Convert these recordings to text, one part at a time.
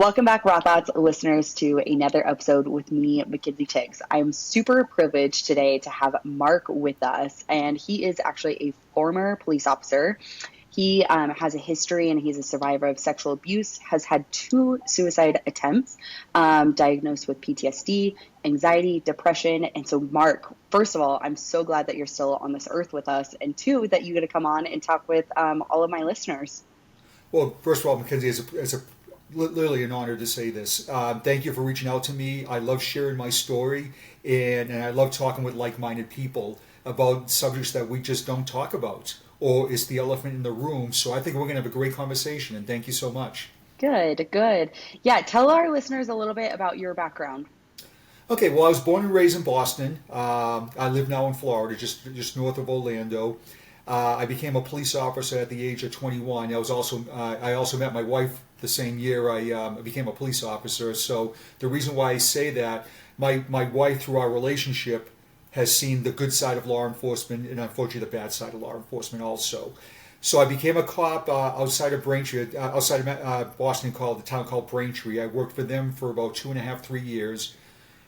Welcome back, Raw Thoughts listeners, to another episode with me, Mackenzie Tiggs. I'm super privileged today to have Mark with us, and he is actually a former police officer. He has a history and he's a survivor of sexual abuse, has had two suicide attempts, diagnosed with PTSD, anxiety, depression. And so, Mark, first of all, I'm so glad that you're still on this earth with us, and two, that you get to come on and talk with all of my listeners. Well, first of all, Mackenzie, literally an honor to say this. Thank you for reaching out to me. I love sharing my story, and I love talking with like-minded people about subjects that we just don't talk about, or it's the elephant in the room. So I think we're going to have a great conversation, and thank you so much. Good, good. Yeah, tell our listeners a little bit about your background. Okay, well, I was born and raised in Boston. I live now in Florida, just north of Orlando. I became a police officer at the age of 21. I also met my wife the same year I became a police officer. So the reason why I say that, my wife, through our relationship, has seen the good side of law enforcement and unfortunately the bad side of law enforcement also. So I became a cop outside of Braintree, outside of Boston, called the town called Braintree. I worked for them for about 2.5, 3 years.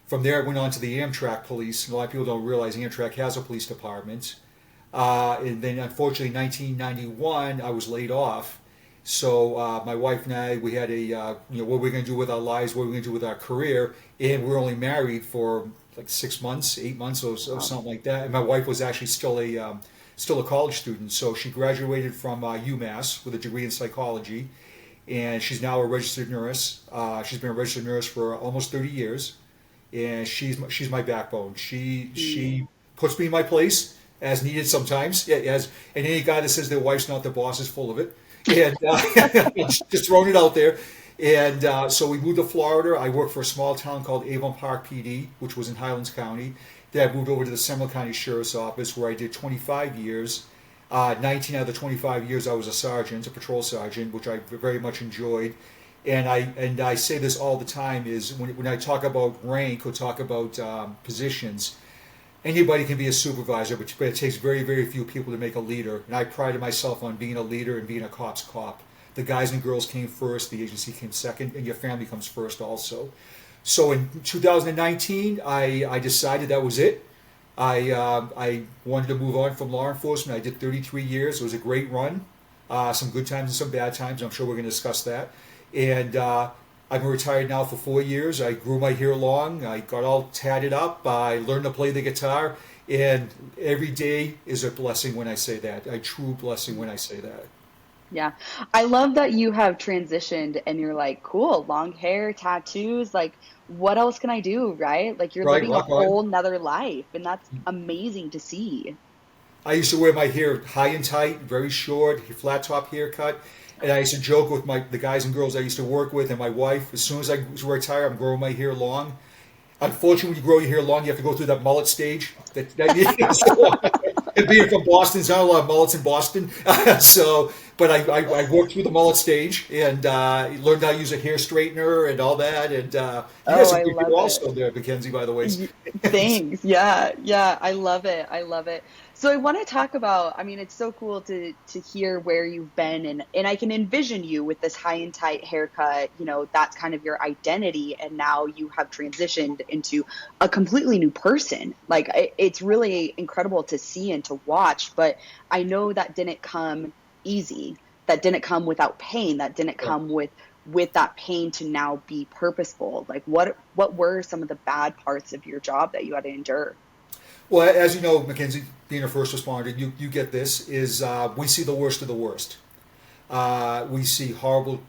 From there, I went on to the Amtrak Police. A lot of people don't realize Amtrak has a police department. And then, unfortunately, in 1991, I was laid off. So my wife and I, we had what we're going to do with our lives, what we're going to do with our career, and we were only married for like 6 months, 8 months, or Wow. something like that. And my wife was actually still a college student, so she graduated from UMass with a degree in psychology, and she's now a registered nurse. She's been a registered nurse for almost 30 years, and she's my backbone. She puts me in my place as needed sometimes. Yeah, and any guy that says their wife's not the boss is full of it. And just throwing it out there. And so we moved to Florida. I worked for a small town called Avon Park, PD, which was in Highlands County. Then I moved over to the Seminole County Sheriff's Office, where I did 25 years. 19 out of the 25 years, I was a sergeant, a patrol sergeant, which I very much enjoyed. And I say this all the time, is when I talk about rank or talk about positions, anybody can be a supervisor, but it takes very, very few people to make a leader. And I prided myself on being a leader and being a cop's cop. The guys and girls came first, the agency came second, and your family comes first also. So in 2019, I decided that was it. I wanted to move on from law enforcement. I did 33 years. It was a great run. Some good times and some bad times. I'm sure we're going to discuss that. And I've been retired now for 4 years. I grew my hair long. I got all tatted up. I learned to play the guitar. And every day is a blessing when I say that. A true blessing when I say that. Yeah. I love that you have transitioned and you're like, cool, long hair, tattoos, like what else can I do, right? Like you're Right, living a rock on. whole nother life, and that's amazing to see. I used to wear my hair high and tight, very short, flat top haircut. And I used to joke with the guys and girls I used to work with and my wife. As soon as I retire, I'm growing my hair long. Unfortunately, when you grow your hair long, you have to go through that mullet stage. And being from Boston, there's not a lot of mullets in Boston. But I worked through the mullet stage and learned how to use a hair straightener and all that. And you got Oh, some I good love people it. also there, Mackenzie, by the way. Thanks. Yeah, yeah, I love it. I love it. So I want to talk about, I mean, it's so cool to hear where you've been, and I can envision you with this high and tight haircut, that's kind of your identity, and now you have transitioned into a completely new person. Like it's really incredible to see and to watch, but I know that didn't come easy. That didn't come without pain. That didn't come with that pain to now be purposeful. Like what were some of the bad parts of your job that you had to endure? Well, as you know, Mackenzie, being a first responder, you get this, is we see the worst of the worst. We see horrible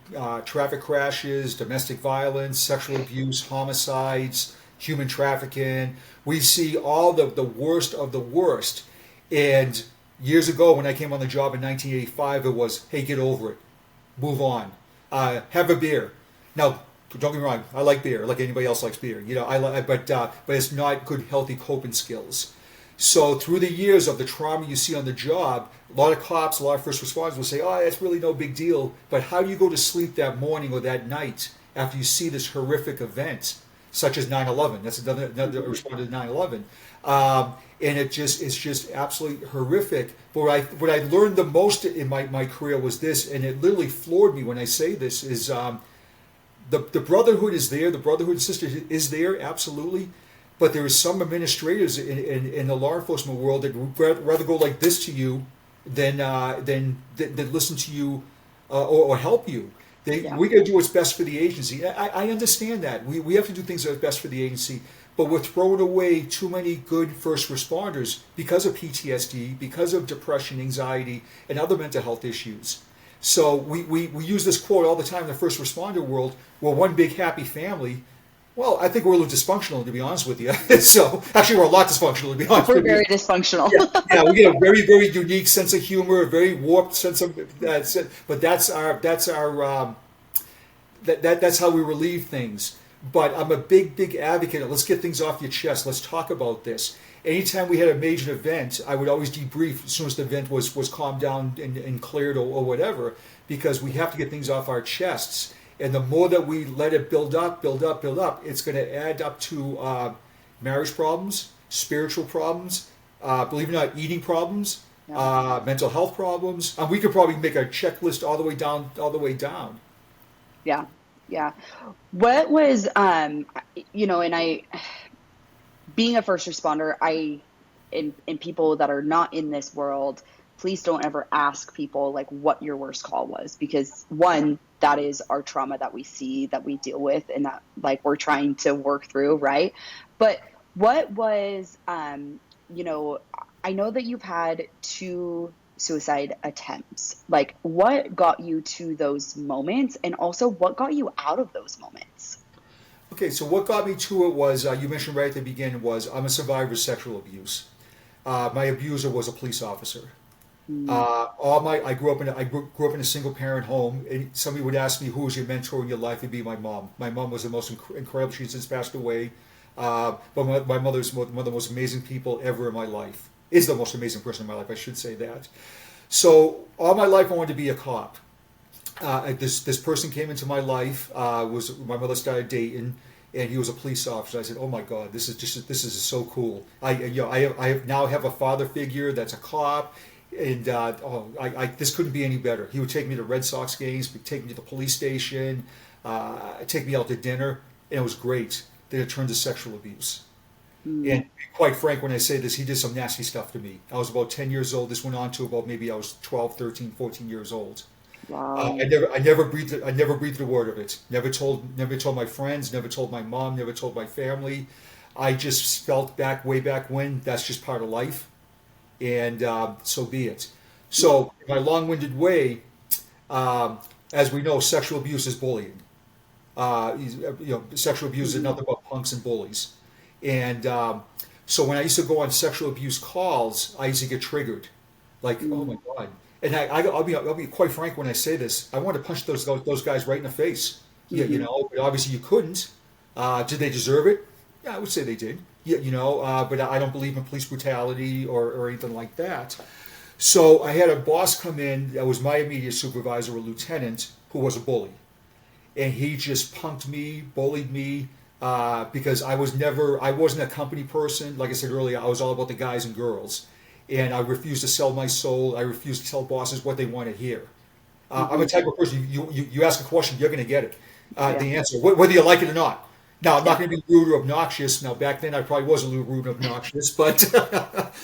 traffic crashes, domestic violence, sexual abuse, homicides, human trafficking. We see all the worst of the worst. And years ago, when I came on the job in 1985, it was, hey, get over it, move on, have a beer. Now, don't get me wrong, I like beer, like anybody else likes beer. But it's not good, healthy coping skills. So through the years of the trauma you see on the job, a lot of cops, a lot of first responders will say, "Oh, that's really no big deal." But how do you go to sleep that morning or that night after you see this horrific event, such as 9/11? That's another Mhm. responder to 9/11, and it's just absolutely horrific. But what I learned the most in my career was this, and it literally floored me when I say this is. the brotherhood is there. The brotherhood and sisterhood is there, absolutely. But there is some administrators in the law enforcement world that would rather go like this to you than listen to you or help you. Yeah. We got to do what's best for the agency. I understand that. We have to do things that are best for the agency, but we're throwing away too many good first responders because of PTSD, because of depression, anxiety, and other mental health issues. So we use this quote all the time in the first responder world. We're one big happy family. Well, I think we're a little dysfunctional, to be honest with you. So actually, we're a lot dysfunctional, to be honest We're with you. very dysfunctional. Yeah, yeah, we get a very, very unique sense of humor, a very warped sense of that. But that's how we relieve things. But I'm a big, big advocate of let's get things off your chest. Let's talk about this. Anytime we had a major event, I would always debrief as soon as the event was calmed down and cleared or whatever, because we have to get things off our chests. And the more that we let it build up, it's going to add up to marriage problems, spiritual problems, believe it or not, eating problems, Yeah. mental health problems. We could probably make a checklist all the way down, all the way down. Yeah. Yeah. What was, and being a first responder, and people that are not in this world, please don't ever ask people like what your worst call was, because one, that is our trauma that we see, that we deal with, and that like we're trying to work through, right? But what was, I know that you've had two suicide attempts. Like, what got you to those moments, and also what got you out of those moments? Okay, so what got me to it was you mentioned right at the beginning was I'm a survivor of sexual abuse. My abuser was a police officer. Mm, I grew up in a single parent home. And somebody would ask me who was your mentor in your life. It'd be my mom. My mom was the most incredible. She's since passed away. But my mother's one of the most amazing people ever in my life. Is the most amazing person in my life. I should say that. So all my life I wanted to be a cop. This person came into my life. Was my mother started dating, and he was a police officer. I said, "Oh my God, this is so cool." I now have a father figure that's a cop, and this couldn't be any better. He would take me to Red Sox games, take me to the police station, take me out to dinner, and it was great. Then it turned to sexual abuse. And mm, to be quite frank, when I say this, he did some nasty stuff to me. I was about 10 years old. This went on to about maybe I was 12, 13, 14 years old. wow. I never breathed a word of it. Never told my friends, never told my mom, never told my family. I just felt way back when, that's just part of life, and so be it. Yeah. So, in my long-winded way, um, as we know, sexual abuse is bullying. Sexual abuse is Hmm. nothing but punks and bullies. And so when I used to go on sexual abuse calls, I used to get triggered, like, oh my Mm, God. And I'll be quite frank when I say this. I wanted to punch those guys right in the face. Yeah, hmm. but obviously you couldn't. Did they deserve it? Yeah, I would say they did. Yeah, but I don't believe in police brutality or anything like that. So I had a boss come in that was my immediate supervisor, a lieutenant, who was a bully, and he just punked me, bullied me, because I wasn't a company person. Like I said earlier, I was all about the guys and girls, and I refused to sell my soul. I refused to tell bosses what they want to hear. I'm a Hmm. type of person. You ask a question, you're going to get it, Yeah. the answer, whether you like it or not. Now, I'm not Yeah. going to be rude or obnoxious. Now, back then, I probably was a little rude and obnoxious, but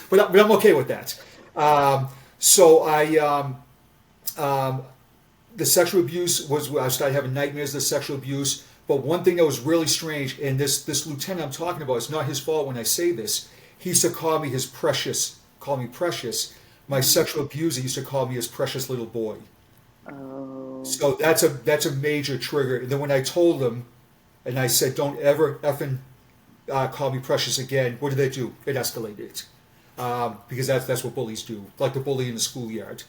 but I'm okay with that. Um, so um, the sexual abuse was I started having nightmares of the sexual abuse. But one thing that was really strange, and this lieutenant I'm talking about, it's not his fault when I say this. He used to call me precious. My Mm. sexual abuser used to call me his precious little boy. Oh. So that's a major trigger. And then when I told him, and I said, "Don't ever effing call me precious again," what did they do? It escalated, because that's what bullies do, like the bully in the schoolyard.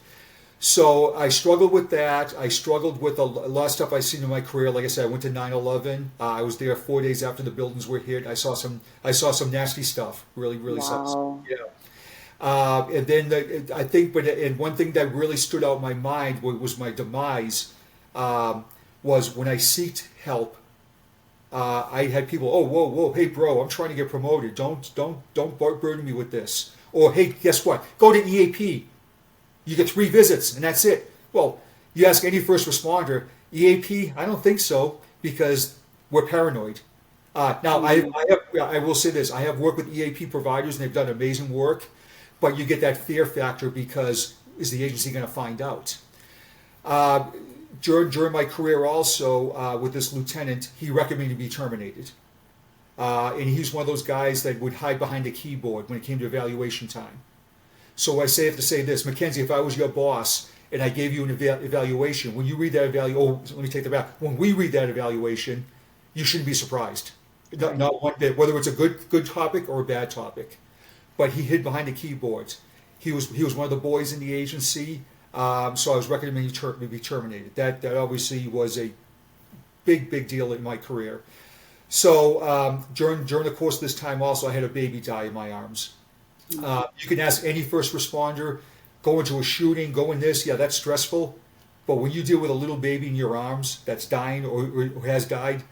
So I struggled with that. I struggled with a lot of stuff I've seen in my career. Like I said, I went to 9/11. I was there 4 days after the buildings were hit. I saw some nasty stuff. Really, really sucks. Wow. Yeah. And then I think, and one thing that really stood out in my mind was my demise. Um, was when I sought help. I had people, oh, whoa, whoa, hey, bro, I'm trying to get promoted. Don't burden me with this. Or hey, guess what? Go to EAP. You get 3 visits and that's it. Well, you ask any first responder, EAP? I don't think so. because we're paranoid. Now, Mm, I will say this: I have worked with EAP providers, and they've done amazing work. But you get that fear factor because is the agency going to find out? Uh, during my career, also with this lieutenant, he recommended me terminated, and he's one of those guys that would hide behind a keyboard when it came to evaluation time. So I have to say this, Mackenzie, if I was your boss and I gave you an evaluation, when you read that let me take that back. When we read that evaluation, you shouldn't be surprised. right. Not one bit, whether it's a good topic or a bad topic. But he hid behind the keyboards. He was one of the boys in the agency, so I was recommending to be terminated. That obviously was a big deal in my career. So during the course of this time, also I had a baby die in my arms. Mm, You can ask any first responder, go into a shooting, go in this, yeah, that's stressful. But when you deal with a little baby in your arms that's dying or has died,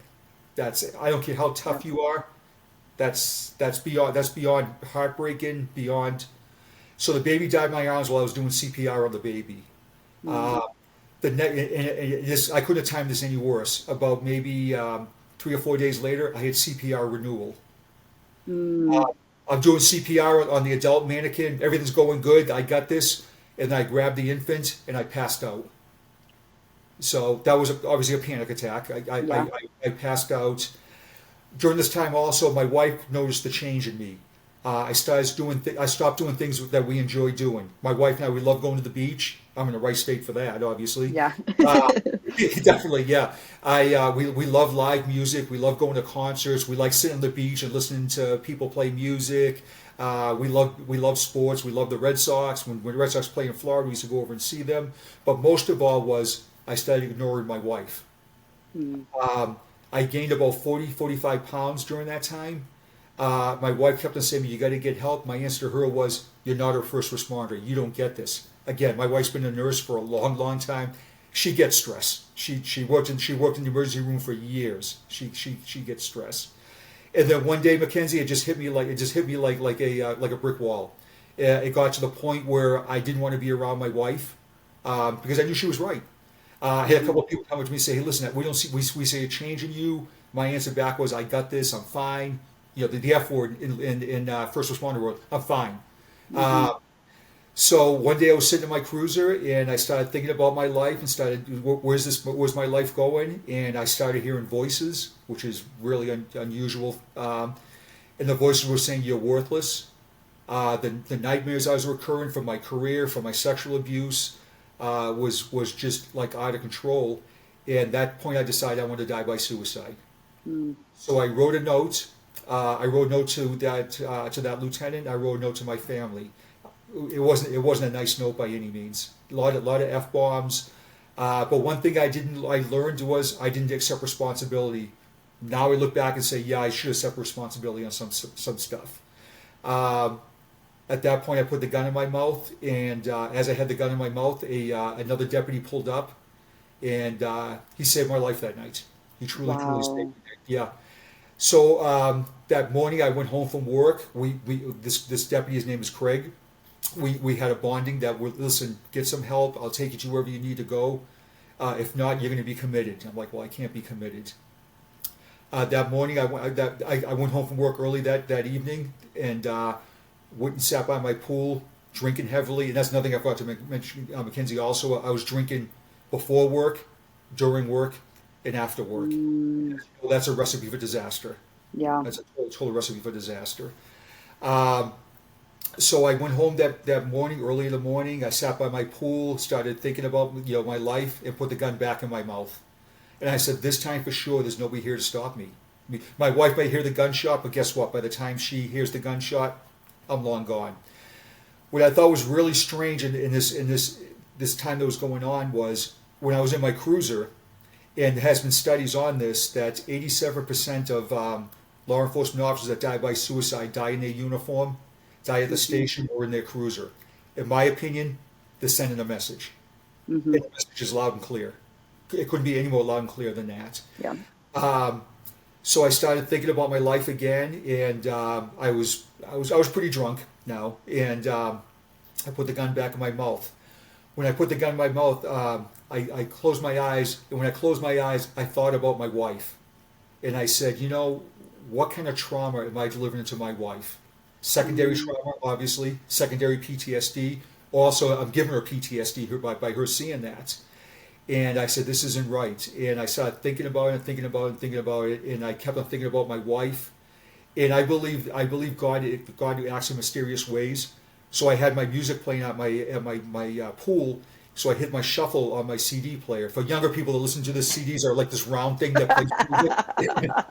I don't care how yeah. tough you are, that's beyond heartbreaking, beyond. So the baby died in my arms while I was doing CPR on the baby. Mm, Uh, I couldn't have timed this any worse. About maybe 3 or 4 days later, I had CPR renewal. mm, Uh, I'm doing CPR on the adult mannequin. Everything's going good. I got this, and I grabbed the infant and I passed out. So that was obviously a panic attack. yeah. I passed out. During this time, also, my wife noticed the change in me. I stopped doing things that we enjoy doing. My wife and I, we love going to the beach. I'm in the right state for that, obviously. Yeah. Uh, Definitely, yeah. We love live music. We love going to concerts. We like sitting on the beach and listening to people play music. We love sports. We love the Red Sox. When the Red Sox play in Florida, we used to go over and see them. But most of all was I started ignoring my wife. Mm, Um, I gained about 45 pounds during that time. My wife kept on saying, "You got to get help." My answer to her was, "You're not a first responder. You don't get this." Again, my wife's been a nurse for a long time. She gets stress. She worked in the emergency room for years. She gets stress. And then one day, Mackenzie, it just hit me like a brick wall. It got to the point where I didn't want to be around my wife because I knew she was right. I had a mm, couple of people come up to me and say, "Hey, listen, we don't see we see a change in you." My answer back was, "I got this. I'm fine." The F word in first responder world. I'm fine. mm-hmm. Uh, so one day I was sitting in my cruiser and I started thinking about my life and started, where's my life going? And I started hearing voices, which is really unusual. And the voices were saying, "You're worthless." The nightmares I was recurring from my career, from my sexual abuse, was just like out of control. And at that point, I decided I wanted to die by suicide. Mm, So I wrote a note. I wrote a note to that lieutenant. I wrote a note to my family. It wasn't a nice note by any means. A lot of f bombs. But one thing I learned was I didn't accept responsibility. Now I look back and say, yeah, I should accept responsibility on some stuff. Um, at that point, I put the gun in my mouth, and as I had the gun in my mouth, another deputy pulled up, and he saved my life that night. He truly saved wow. me. Yeah. So that morning, I went home from work. This deputy, his name is Craig. We had a bonding that would listen, get some help. I'll take you to wherever you need to go. If not, you're going to be committed. I'm like, well, I can't be committed. That morning, I went home from work early that evening and went and sat by my pool, drinking heavily. And that's another thing I forgot to mention, Mackenzie. Also, I was drinking before work, during work, and after work. Mm, Well, that's a recipe for disaster. yeah. That's a total recipe for disaster. Um, so I went home that morning, early in the morning. I sat by my pool, started thinking about my life, and put the gun back in my mouth. And I said, this time for sure, there's nobody here to stop me. My wife may hear the gunshot, but guess what? By the time she hears the gunshot, I'm long gone. What I thought was really strange in this time that was going on was when I was in my cruiser, and there has been studies on this that 87% of law enforcement officers that die by suicide die in their uniform, die at the Mm-hmm. station or in their cruiser. In my opinion, they're sending a message. Mm-hmm. And the message is loud and clear. It couldn't be any more loud and clear than that. Yeah. Um, so I started thinking about my life again, and I was pretty drunk now, and I put the gun back in my mouth. when I put the gun in my mouth, I closed my eyes, and when I closed my eyes, I thought about my wife, and I said, what kind of trauma am I delivering to my wife? Secondary Mm, trauma, obviously, secondary PTSD. Also, I'm giving her PTSD by her seeing that. And I said, this isn't right. And I started thinking about it and thinking about it and thinking about it. And I kept on thinking about my wife. And I believe God acts in mysterious ways. So I had my music playing at my pool. So I hit my shuffle on my CD player. For younger people that listen to this, CDs are like this round thing that plays music.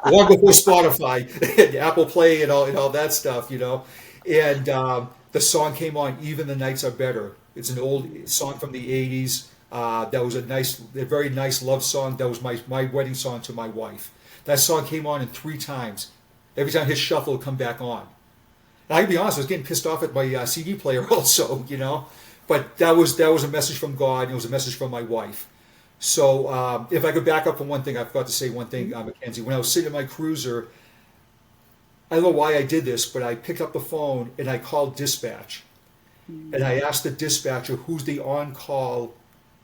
Long before Spotify, and Apple Play, and all that stuff. And the song came on. Even the Nights Are Better. It's an old song from the '80s. That was a very nice love song. That was my wedding song to my wife. That song came on in 3 times. Every time his shuffle would come back on. And I can be honest, I was getting pissed off at my CD player also. But that was a message from God, and it was a message from my wife. So if I could back up from one thing, I forgot to say one thing, Mackenzie. When I was sitting in my cruiser, I don't know why I did this, but I picked up the phone and I called dispatch. And I asked the dispatcher who's the on-call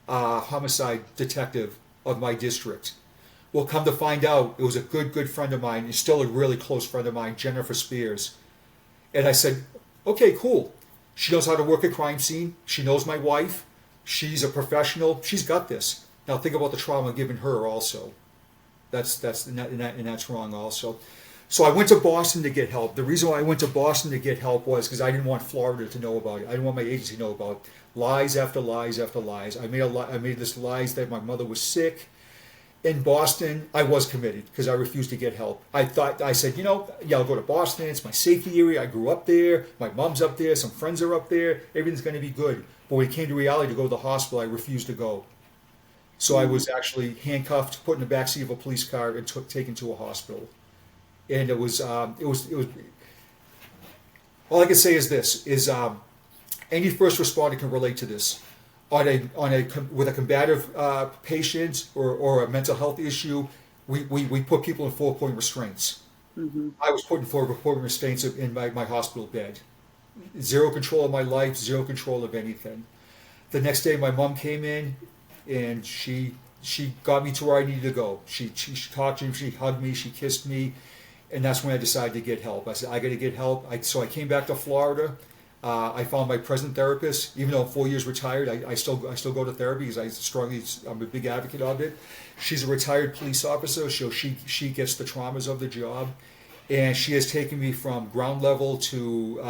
homicide detective of my district. Well, come to find out, it was a good friend of mine, and still a really close friend of mine, Jennifer Spears. And I said, okay, cool. She knows how to work a crime scene. She knows my wife. She's a professional. She's got this. Now think about the trauma given her also. And that's wrong also. So I went to Boston to get help. The reason why I went to Boston to get help was because I didn't want Florida to know about it. I didn't want my agency to know about it. Lies after lies after lies. I made this lies that my mother was sick. In Boston, I was committed because I refused to get help. I said, yeah, I'll go to Boston. It's my safety area. I grew up there. My mom's up there. Some friends are up there. Everything's going to be good. But when it came to reality to go to the hospital, I refused to go. So I mm, was actually handcuffed, put in the backseat of a police car, and taken to a hospital. And it was. All I can say is this: is any first responder can relate to this. With a combative patient or a mental health issue, we put people in 4-point restraints. mhm, I was put in 4-point restraints in my hospital bed. Zero control of my life, zero control of anything. The next day, my mom came in, and she got me to where I needed to go. She talked to me, she hugged me, she kissed me, and that's when I decided to get help. I said I got to get help. So I came back to Florida. I found my present therapist. Even though I'm 4 years retired, I still go to therapy because I'm a big advocate of it. She's a retired police officer, so she gets the traumas of the job, and she has taken me from ground level to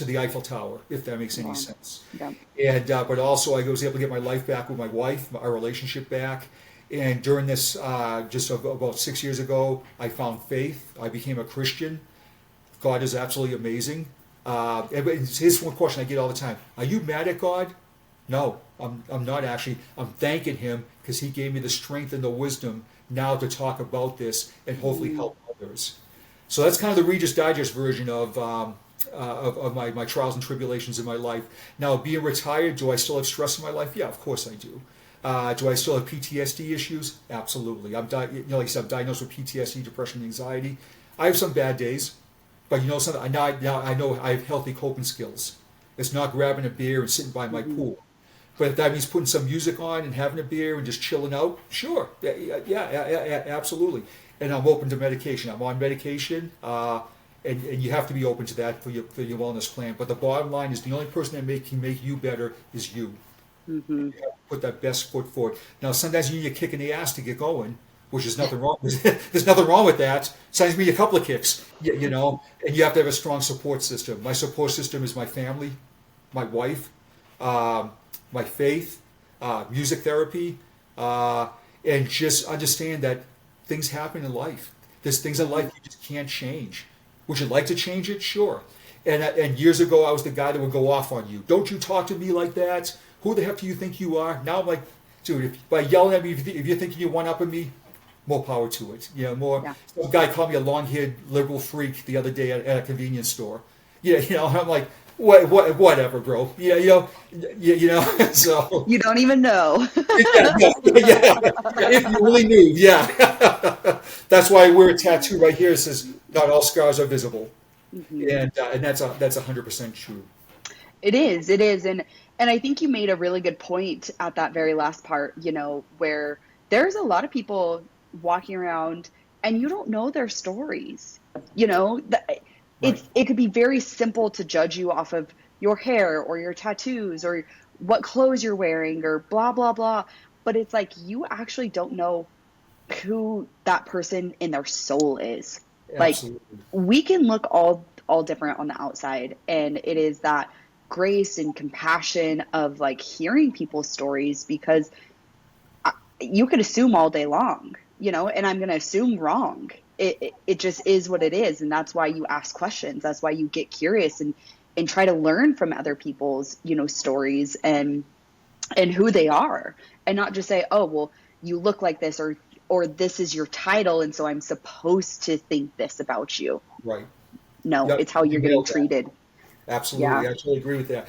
the Eiffel Tower, if that makes any wow. sense. Yeah. And but also I was able to get my life back with my wife, our relationship back. And during this, just about 6 years ago, I found faith. I became a Christian. God is absolutely amazing. Here's one question I get all the time: are you mad at God? No, I'm not actually. I'm thanking Him because He gave me the strength and the wisdom now to talk about this and hopefully Mm, help others. So that's kind of the Reader's Digest version of my trials and tribulations in my life. Now, being retired, do I still have stress in my life? Yeah, of course I do. Do I still have PTSD issues? Absolutely. Like I said, I'm diagnosed with PTSD, depression, and anxiety. I have some bad days. But something, now I know I have healthy coping skills. It's not grabbing a beer and sitting by my mhm, pool. But if that means putting some music on and having a beer and just chilling out, sure, yeah, absolutely. And I'm open to medication. I'm on medication, and you have to be open to that for your wellness plan. But the bottom line is the only person that can make you better is you. mhm. You have to put that best foot forward. Now, sometimes you need a kick in the ass to get going, which is nothing wrong. There's nothing wrong with that. Sometimes you need a couple of kicks, and you have to have a strong support system. My support system is my family, my wife, um, my faith, music therapy, and just understand that things happen in life. There's things in life you just can't change. Would you like to change it? Sure. And years ago, I was the guy that would go off on you. Don't you talk to me like that? Who the heck do you think you are? Now I'm like, dude, by yelling at me, if you're thinking you one up on me, more power to it. More. Yeah. Some guy called me a long-haired liberal freak the other day at a convenience store. And I'm like, whatever, bro. So You don't even know. yeah. If you really knew, yeah. That's why I wear a tattoo right here. It says, "Not all scars are visible," Mhm. and that's 100% true. It is. And I think you made a really good point at that very last part, where there's a lot of people walking around and you don't know their stories. You know, Right. it could be very simple to judge you off of your hair or your tattoos or what clothes you're wearing or blah blah blah, but it's like you actually don't know who that person in their soul is. Like Absolutely. we can look all different on the outside, and it is that grace and compassion of like hearing people's stories because you could assume all day long, and I'm going to assume wrong. It just is what it is, and that's why you ask questions. That's why you get curious and try to learn from other people's stories and who they are, and not just say, oh well, you look like this, or this is your title and so I'm supposed to think this about you. Right. No, Yep. it's how You you're getting nailed that. treated. Absolutely. Yeah. I totally agree with that.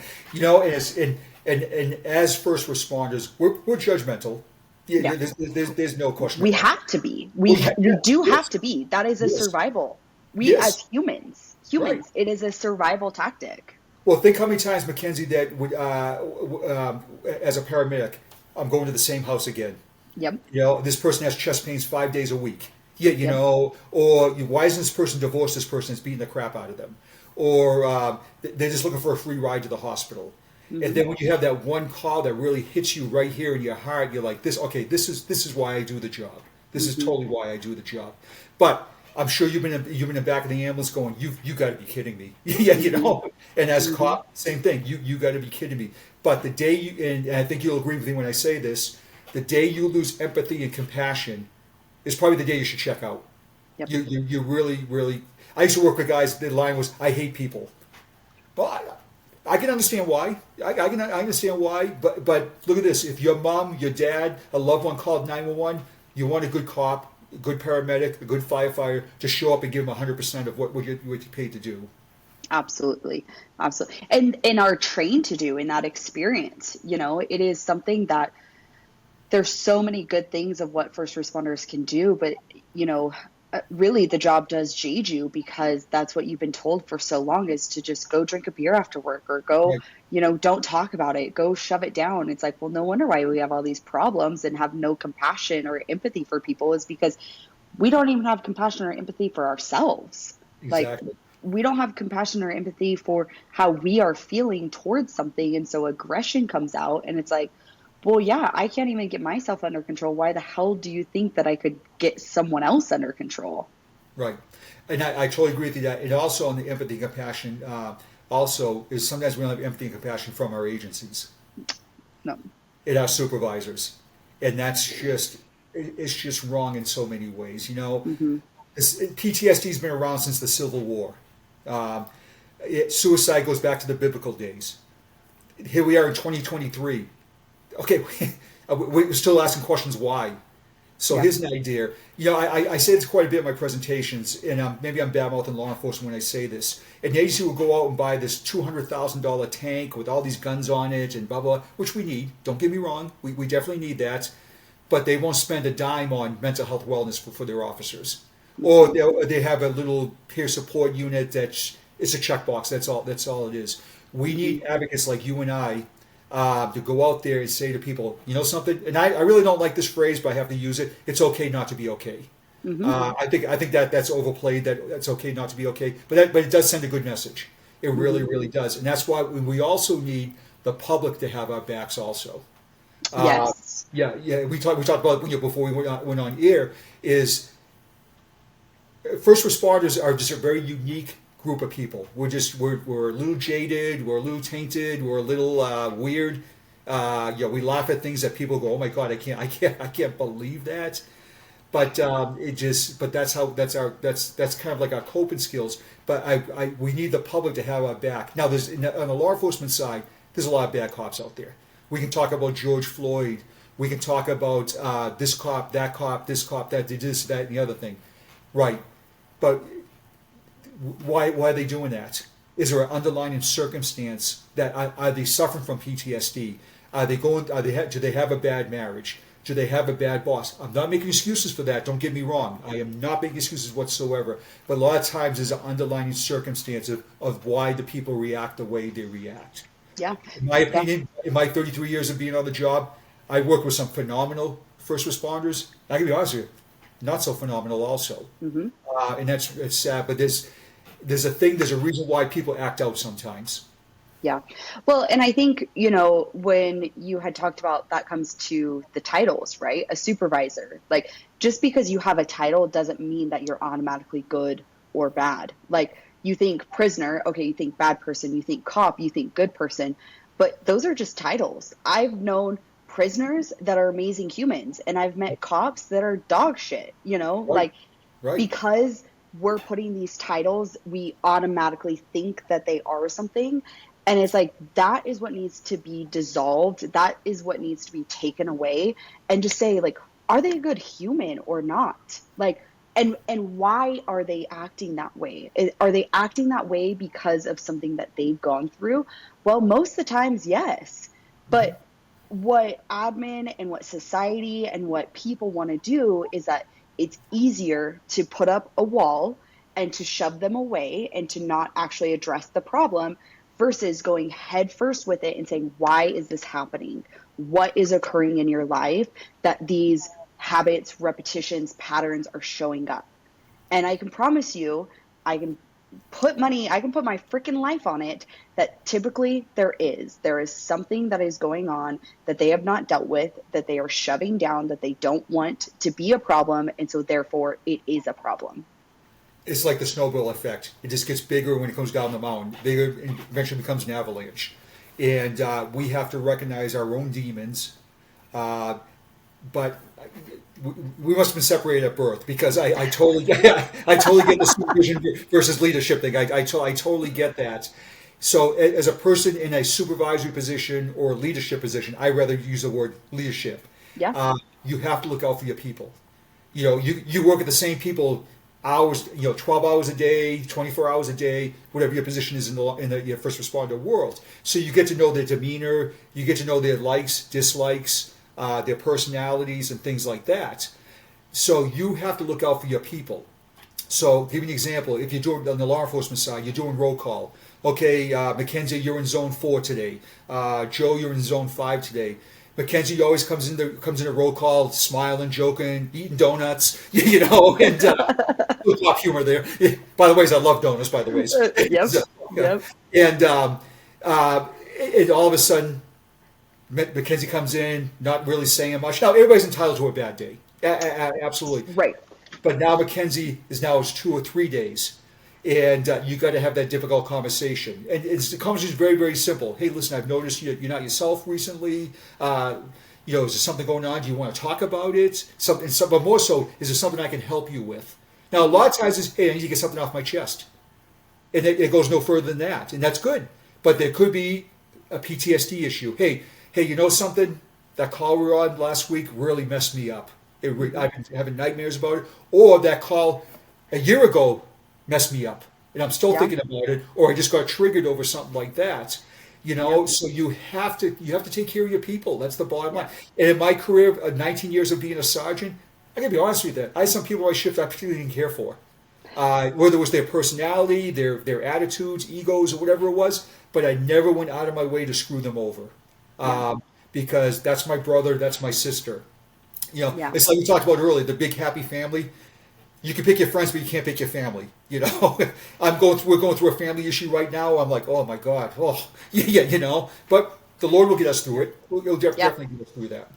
And as first responders, we're judgmental. Yeah, Yeah, there's no question we about it. have to be. Oh, we yeah, we yeah, do have yes, to be. That is a yes, survival. We as yes. Right. humans, it is a survival tactic. Well, think how many times, Mackenzie, that as a paramedic, I'm going to the same house again. Yep. This person has chest pains 5 days a week. Yeah, Yep. or why isn't this person divorced? This person is beating the crap out of them, or they're just looking for a free ride to the hospital. And Hmm. then when you have that one call that really hits you right here in your heart, you're like, this. Okay, this is why I do the job. This is Hmm. totally why I do the job. But I'm sure you've been in the back of the ambulance going, you got to be kidding me. Yeah, Hmm. And as a Hmm. cop, same thing. You got to be kidding me. But the day and I think you'll agree with me when I say this, the day you lose empathy and compassion is probably the day you should check out. Yep. You really, really. I used to work with guys. The line was, "I hate people." Well, I can understand why. I understand why. But look at this. If your mom, your dad, a loved one called 911, you want a good cop, a good paramedic, a good firefighter to show up and give them 100% of what you paid to do. Absolutely. Absolutely. And are trained to do in that experience. It is something that there's so many good things of what first responders can do, but really the job does jade you because that's what you've been told for so long is to just go drink a beer after work or go, Right. don't talk about it, go shove it down. It's like, well, no wonder why we have all these problems and have no compassion or empathy for people is because we don't even have compassion or empathy for ourselves. Like Exactly. we don't have compassion or empathy for how we are feeling towards something. And so aggression comes out and it's like, well, yeah, I can't even get myself under control. Why the hell do you think that I could get someone else under control? Right. And I totally agree with you that. And also on the empathy and compassion, also is sometimes we don't have empathy and compassion from our agencies No. and our supervisors, and it's just wrong in so many ways. Hmm. PTSD has been around since the Civil War. Um, Suicide goes back to the biblical days. Here we are in 2023. Okay, we're still asking questions why. So Yeah. here's an idea. I say this quite a bit in my presentations, and maybe I'm bad mouthing law enforcement when I say this. An agency will go out and buy this $200,000 tank with all these guns on it and blah, blah, which we need. Don't get me wrong. We definitely need that. But they won't spend a dime on mental health wellness for their officers. Or Hmm. they have a little peer support unit that's it's a checkbox. That's all it is. We Hmm. need advocates like you and I to go out there and say to people, you know something, and I really don't like this phrase, but I have to use it. It's okay not to be okay. Hmm. I think that's overplayed. That's okay not to be okay, but it does send a good message. It really, Hmm. really does, and that's why we also need the public to have our backs also. Uh, Yes. yeah. We talked about before we went on air is first responders are just a very unique group of people. We're a little jaded, we're a little tainted, we're a little weird. We laugh at things that people go, "Oh my God, I can't believe that." But that's kind of like our coping skills. But we need the public to have our back. Now, on the law enforcement side, there's a lot of bad cops out there. We can talk about George Floyd. We can talk about this cop, this cop, that did this, that, and the other thing. Right. But why are they doing that? Is there an underlying circumstance that are they suffering from PTSD? Do they have a bad marriage? Do they have a bad boss? I'm not making excuses for that. Don't get me wrong. I am not making excuses whatsoever. But a lot of times there's an underlying circumstance of why the people react the way they react. Yeah. In my Yeah. opinion, in my 33 years of being on the job, I worked with some phenomenal first responders. I can be honest with you, not so phenomenal also. Hmm. And that's it's sad, but there's a reason why people act out sometimes. Yeah. Well, and I think, you know, when you had talked about that comes to the titles, right? A supervisor. Like, just because you have a title doesn't mean that you're automatically good or bad. Like, you think prisoner, okay, you think bad person, you think cop, you think good person, but those are just titles. I've known prisoners that are amazing humans, and I've met cops that are dog shit, you know? Right, Like, right. because we're putting these titles, we automatically think that they are something. And it's like, that is what needs to be dissolved. That is what needs to be taken away. And just say, like, are they a good human or not? Like, and why are they acting that way? Are they acting that way because of something that they've gone through? Well, most of the times, yes. But Mhm. what admin and what society and what people want to do is that it's easier to put up a wall and to shove them away and to not actually address the problem versus going head first with it and saying, why is this happening? What is occurring in your life that these habits, repetitions, patterns are showing up? And I can promise you, I can I can put my freaking life on it that typically there is something that is going on that they have not dealt with, that they are shoving down, that they don't want to be a problem. And so therefore it is a problem. It's like the snowball effect. It just gets bigger when it comes down the mountain. Bigger and eventually becomes an avalanche. And we have to recognize our own demons. Uh, but we must have been separated at birth because I totally I totally get the supervision versus leadership thing. I totally get that. So as a person in a supervisory position or leadership position, I rather use the word leadership. Yeah. You have to look out for your people. You work with the same people hours, 12 hours a day, 24 hours a day, whatever your position is in the your first responder world. So you get to know their demeanor, you get to know their likes, dislikes, their personalities, and things like that. So you have to look out for your people. So, give you an example. If you're doing on the law enforcement side, you're doing roll call. Okay, Mackenzie, you're in zone 4 today. Joe, you're in zone 5 today. Mackenzie always comes in a roll call, smiling, joking, eating donuts, and little pop humor there. By the way, I love donuts. By the way, Yep. so, yeah. Yep. and uh, and all of a sudden, Mackenzie comes in, not really saying much. Now everybody's entitled to a bad day, absolutely. Right. But now Mackenzie is now it's 2 or 3 days, and you got to have that difficult conversation. And the conversation is very, very simple. Hey, listen, I've noticed you're not yourself recently. Is there something going on? Do you want to talk about it? But more so, is there something I can help you with? Now, a lot of times it's, hey, I need to get something off my chest, and it goes no further than that, and that's good. But there could be a PTSD issue. Hey, you know something? That call we were on last week really messed me up. Hmm. I've been having nightmares about it. Or that call a year ago messed me up, and I'm still Yeah. thinking about it. Or I just got triggered over something like that. Yeah. So you have to take care of your people. That's the bottom line. Yeah. And in my career, of 19 years of being a sergeant, I gotta be honest with you. I had some people on my shift I particularly didn't care for, whether it was their personality, their attitudes, egos, or whatever it was. But I never went out of my way to screw them over, Yeah. um, because that's my brother, that's my sister. Yeah. It's like we talked about earlier, the big happy family. You can pick your friends, but you can't pick your family. We're going through a family issue right now. I'm like, oh my god, oh yeah, But the Lord will get us through it. He'll Yeah. definitely get us through that.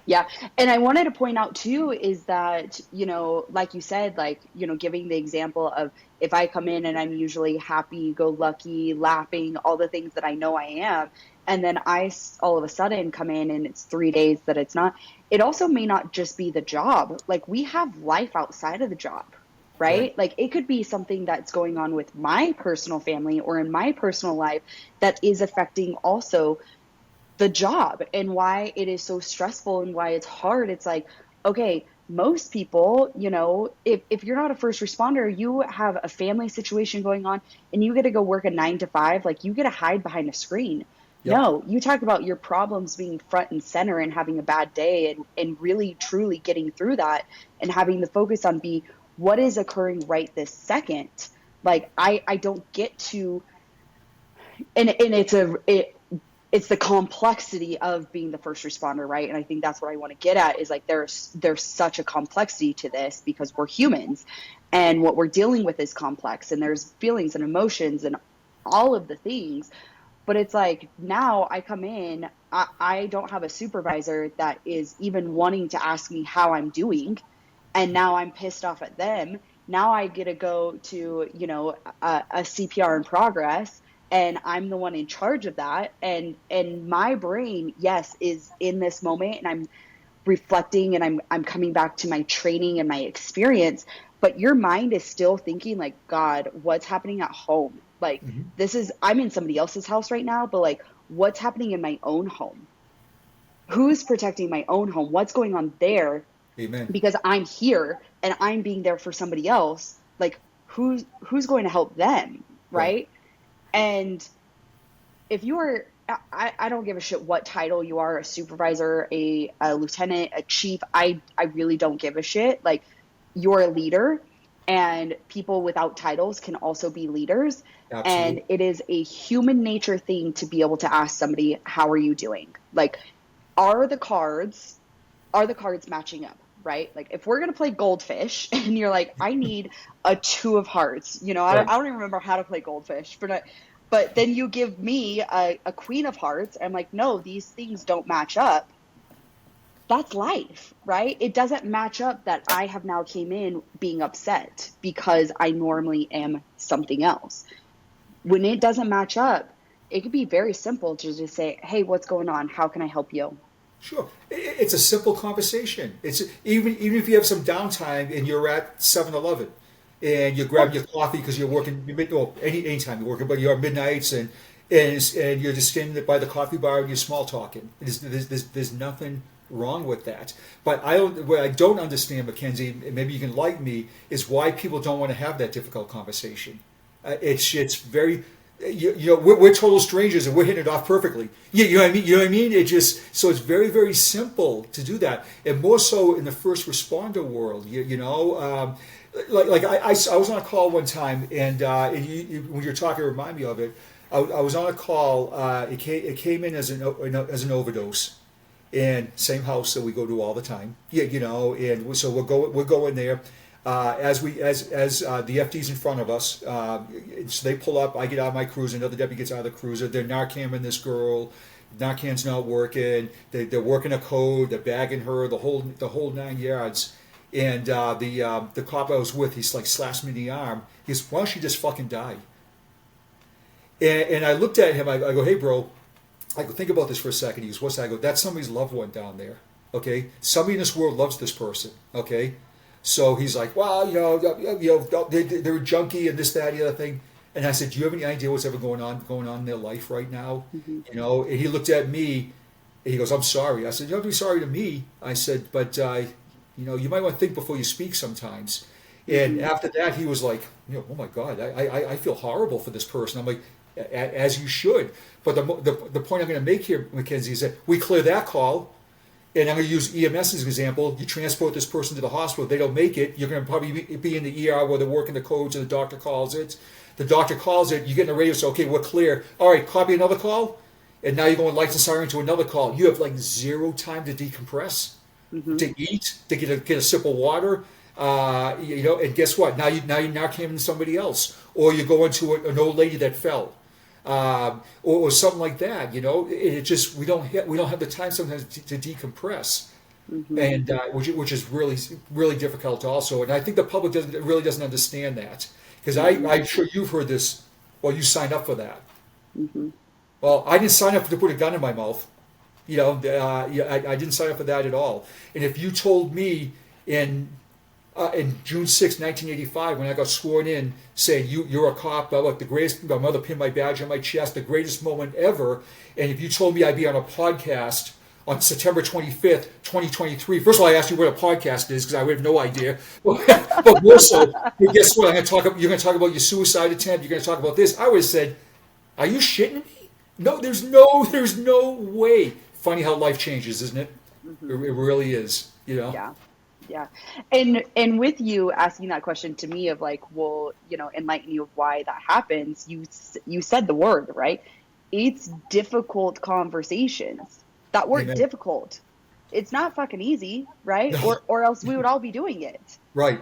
Yeah. And I wanted to point out too is that, you know, like you said, like, you know, giving the example of if I come in and I'm usually happy, go lucky, laughing, all the things that I know I am, and then all of a sudden come in and it's 3 days that it's not, it also may not just be the job. Like we have life outside of the job. Right. Right? Like it could be something that's going on with my personal family or in my personal life that is affecting also the job and why it is so stressful and why it's hard. It's like, okay, most people, you know, if you're not a first responder, you have a family situation going on and you get to go work a 9 to 5, like you get to hide behind a screen. Yep. No, you talk about your problems being front and center and having a bad day and really truly getting through that and having the focus on what is occurring right this second. Like I don't get to and it's it's the complexity of being the first responder, right? And I think that's what I want to get at is like there's such a complexity to this because we're humans and what we're dealing with is complex and there's feelings and emotions and all of the things. But it's like now I come in, I don't have a supervisor that is even wanting to ask me how I'm doing. And now I'm pissed off at them. Now I get to go to, a CPR in progress and I'm the one in charge of that. And my brain, yes, is in this moment and I'm reflecting and I'm coming back to my training and my experience, but your mind is still thinking like, God, what's happening at home? Like Hmm. I'm in somebody else's house right now, but like what's happening in my own home? Who's protecting my own home? What's going on there? Amen. Because I'm here and I'm being there for somebody else. Like who's going to help them, Right. right? And if you are I don't give a shit what title you are, a supervisor, a lieutenant, a chief. I really don't give a shit. Like you're a leader and people without titles can also be leaders. And Absolutely. it is a human nature thing to be able to ask somebody, how are you doing? Like, are the cards are the cards matching up, right? Like if we're going to play goldfish and you're like, I need a two of hearts, Right. I don't even remember how to play goldfish, but then you give me a queen of hearts. I'm like, no, these things don't match up. That's life, right? It doesn't match up that I have now came in being upset because I normally am something else. When it doesn't match up, it could be very simple to just say, hey, what's going on? How can I help you? Sure. It's a simple conversation. It's even if you have some downtime and you're at 7-Eleven and you Yeah. grab your coffee because you're working well, anytime you're working, but you're at midnights and you're just standing by the coffee bar and you're small talking. There's nothing wrong with that. But what I don't understand, Mackenzie, and maybe you can enlighten me, is why people don't want to have that difficult conversation. It's very we're total strangers and we're hitting it off perfectly. Yeah, you know what I mean. You know what I mean. It just so it's very simple to do that, and more so in the first responder world. I was on a call one time, and when you're talking, remind me of it. I was on a call. It came in as an overdose, and same house that we go to all the time. Yeah, and so we're going there. As the FD's in front of us, so they pull up. I get out of my cruiser. Another deputy gets out of the cruiser. They're Narcanning this girl. Narcan's not working. They're working a code. They're bagging her. The whole 9 yards. And the cop I was with, he's like slaps me in the arm. He goes, "Why don't you just fucking die?" And I looked at him. I go, "Hey, bro." I go, "Think about this for a second." He goes, "What's that?" I go, "That's somebody's loved one down there. Okay, somebody in this world loves this person. Okay." So he's like, "Well, they're a junkie and this, that, and the other thing." And I said, "Do you have any idea what's ever going on in their life right now?" Mm-hmm. And he looked at me and he goes, "I'm sorry." I said, "You don't have to be sorry to me." I said, "But you might want to think before you speak sometimes." And Mm-hmm. after that, he was like, "Oh my God, I feel horrible for this person." I'm like, As you should." But the point I'm going to make here, Mackenzie, is that we clear that call. And I'm going to use EMS as an example. You transport this person to the hospital. If they don't make it, you're going to probably be in the ER where they're working the codes and the doctor calls it. The doctor calls it. You get in the radio, say, "Okay, we're clear." All right, copy another call. And now you're going lights and siren to another call. You have like zero time to decompress, Mm-hmm. to eat, to get a sip of water. And guess what? Now you're Narcanning somebody else. Or you go into an old lady that fell. Or something like that. It just we don't have the time sometimes to decompress, Mm-hmm. and which is really difficult also. And I think the public really doesn't understand that because Mm-hmm. I'm sure you've heard this. Well, you signed up for that. Mm-hmm. Well, I didn't sign up to put a gun in my mouth. Yeah, I didn't sign up for that at all. And if you told me in June 6, 1985, when I got sworn in, saying you're a cop, like the greatest. My mother pinned my badge on my chest, the greatest moment ever. And if you told me I'd be on a podcast on September 25th, 2023, first of all, I asked you what a podcast is because I would have no idea. But more so, guess what? You're going to talk about your suicide attempt. You're going to talk about this. I would have said, "Are you shitting me? No, there's no way." Funny how life changes, isn't it? It Mm-hmm. really is. Yeah. Yeah. And with you asking that question to me of like, well, enlighten you of why that happens, you said the word, right? it's difficult conversations. That word Amen. difficult. It's not fucking easy, right? No. Or else we would all be doing it. Right.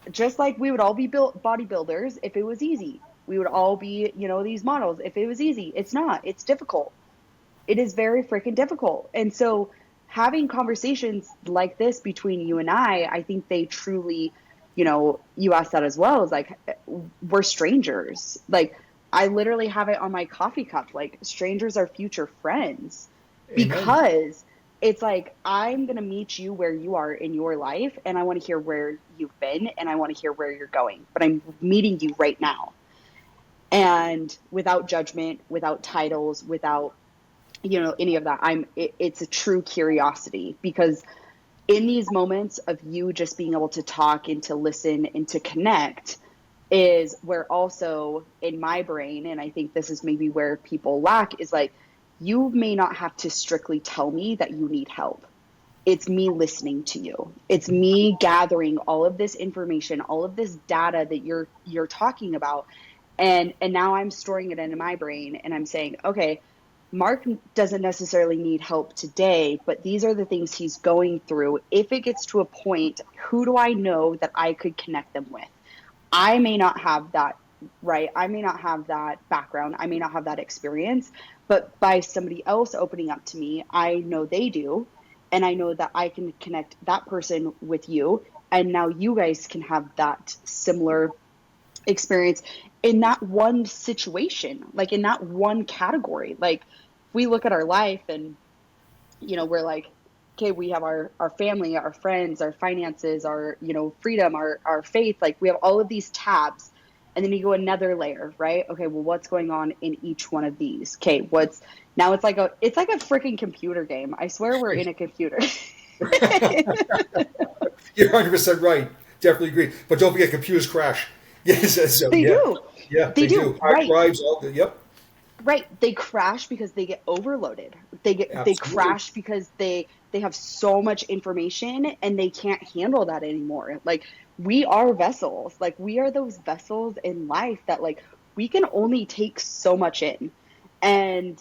Just like we would all be built bodybuilders if it was easy. We would all be, these models if it was easy. It's not. It's difficult. It is very freaking difficult. And so having conversations like this between you and I think they truly, you asked that as well, is like, we're strangers. Like, I literally have it on my coffee cup, like, strangers are future friends, Amen. because it's like, I'm going to meet you where you are in your life, and I want to hear where you've been, and I want to hear where you're going, but I'm meeting you right now. And without judgment, without titles, without any of that, it's a true curiosity, because in these moments of you just being able to talk and to listen and to connect is where also in my brain, and I think this is maybe where people lack, is like, you may not have to strictly tell me that you need help. It's me listening to you. It's me gathering all of this information, all of this data that you're talking about, and now I'm storing it into my brain, and I'm saying, okay, Mark doesn't necessarily need help today, but these are the things he's going through. If it gets to a point, who do I know that I could connect them with? I may not have that, right? I may not have that background. I may not have that experience, but by somebody else opening up to me, I know they do. And I know that I can connect that person with you. And now you guys can have that similar experience in that one situation, like in that one category. Like, if we look at our life and, we're like, okay, we have our family, our friends, our finances, our, freedom, our faith. Like, we have all of these tabs. And then you go another layer, right? Okay, well, what's going on in each one of these? Okay, now it's like a freaking computer game. I swear we're in a computer. You're 100% right. Definitely agree. But don't forget, computers crash. Yes. So They yeah, do. yeah, They they do. do. Hard Right. drives, all the. Yep. Right. They crash because they get overloaded. They Absolutely. crash because they have so much information and they can't handle that anymore. Like, we are vessels. Like, we are those vessels in life that, like, we can only take so much in. And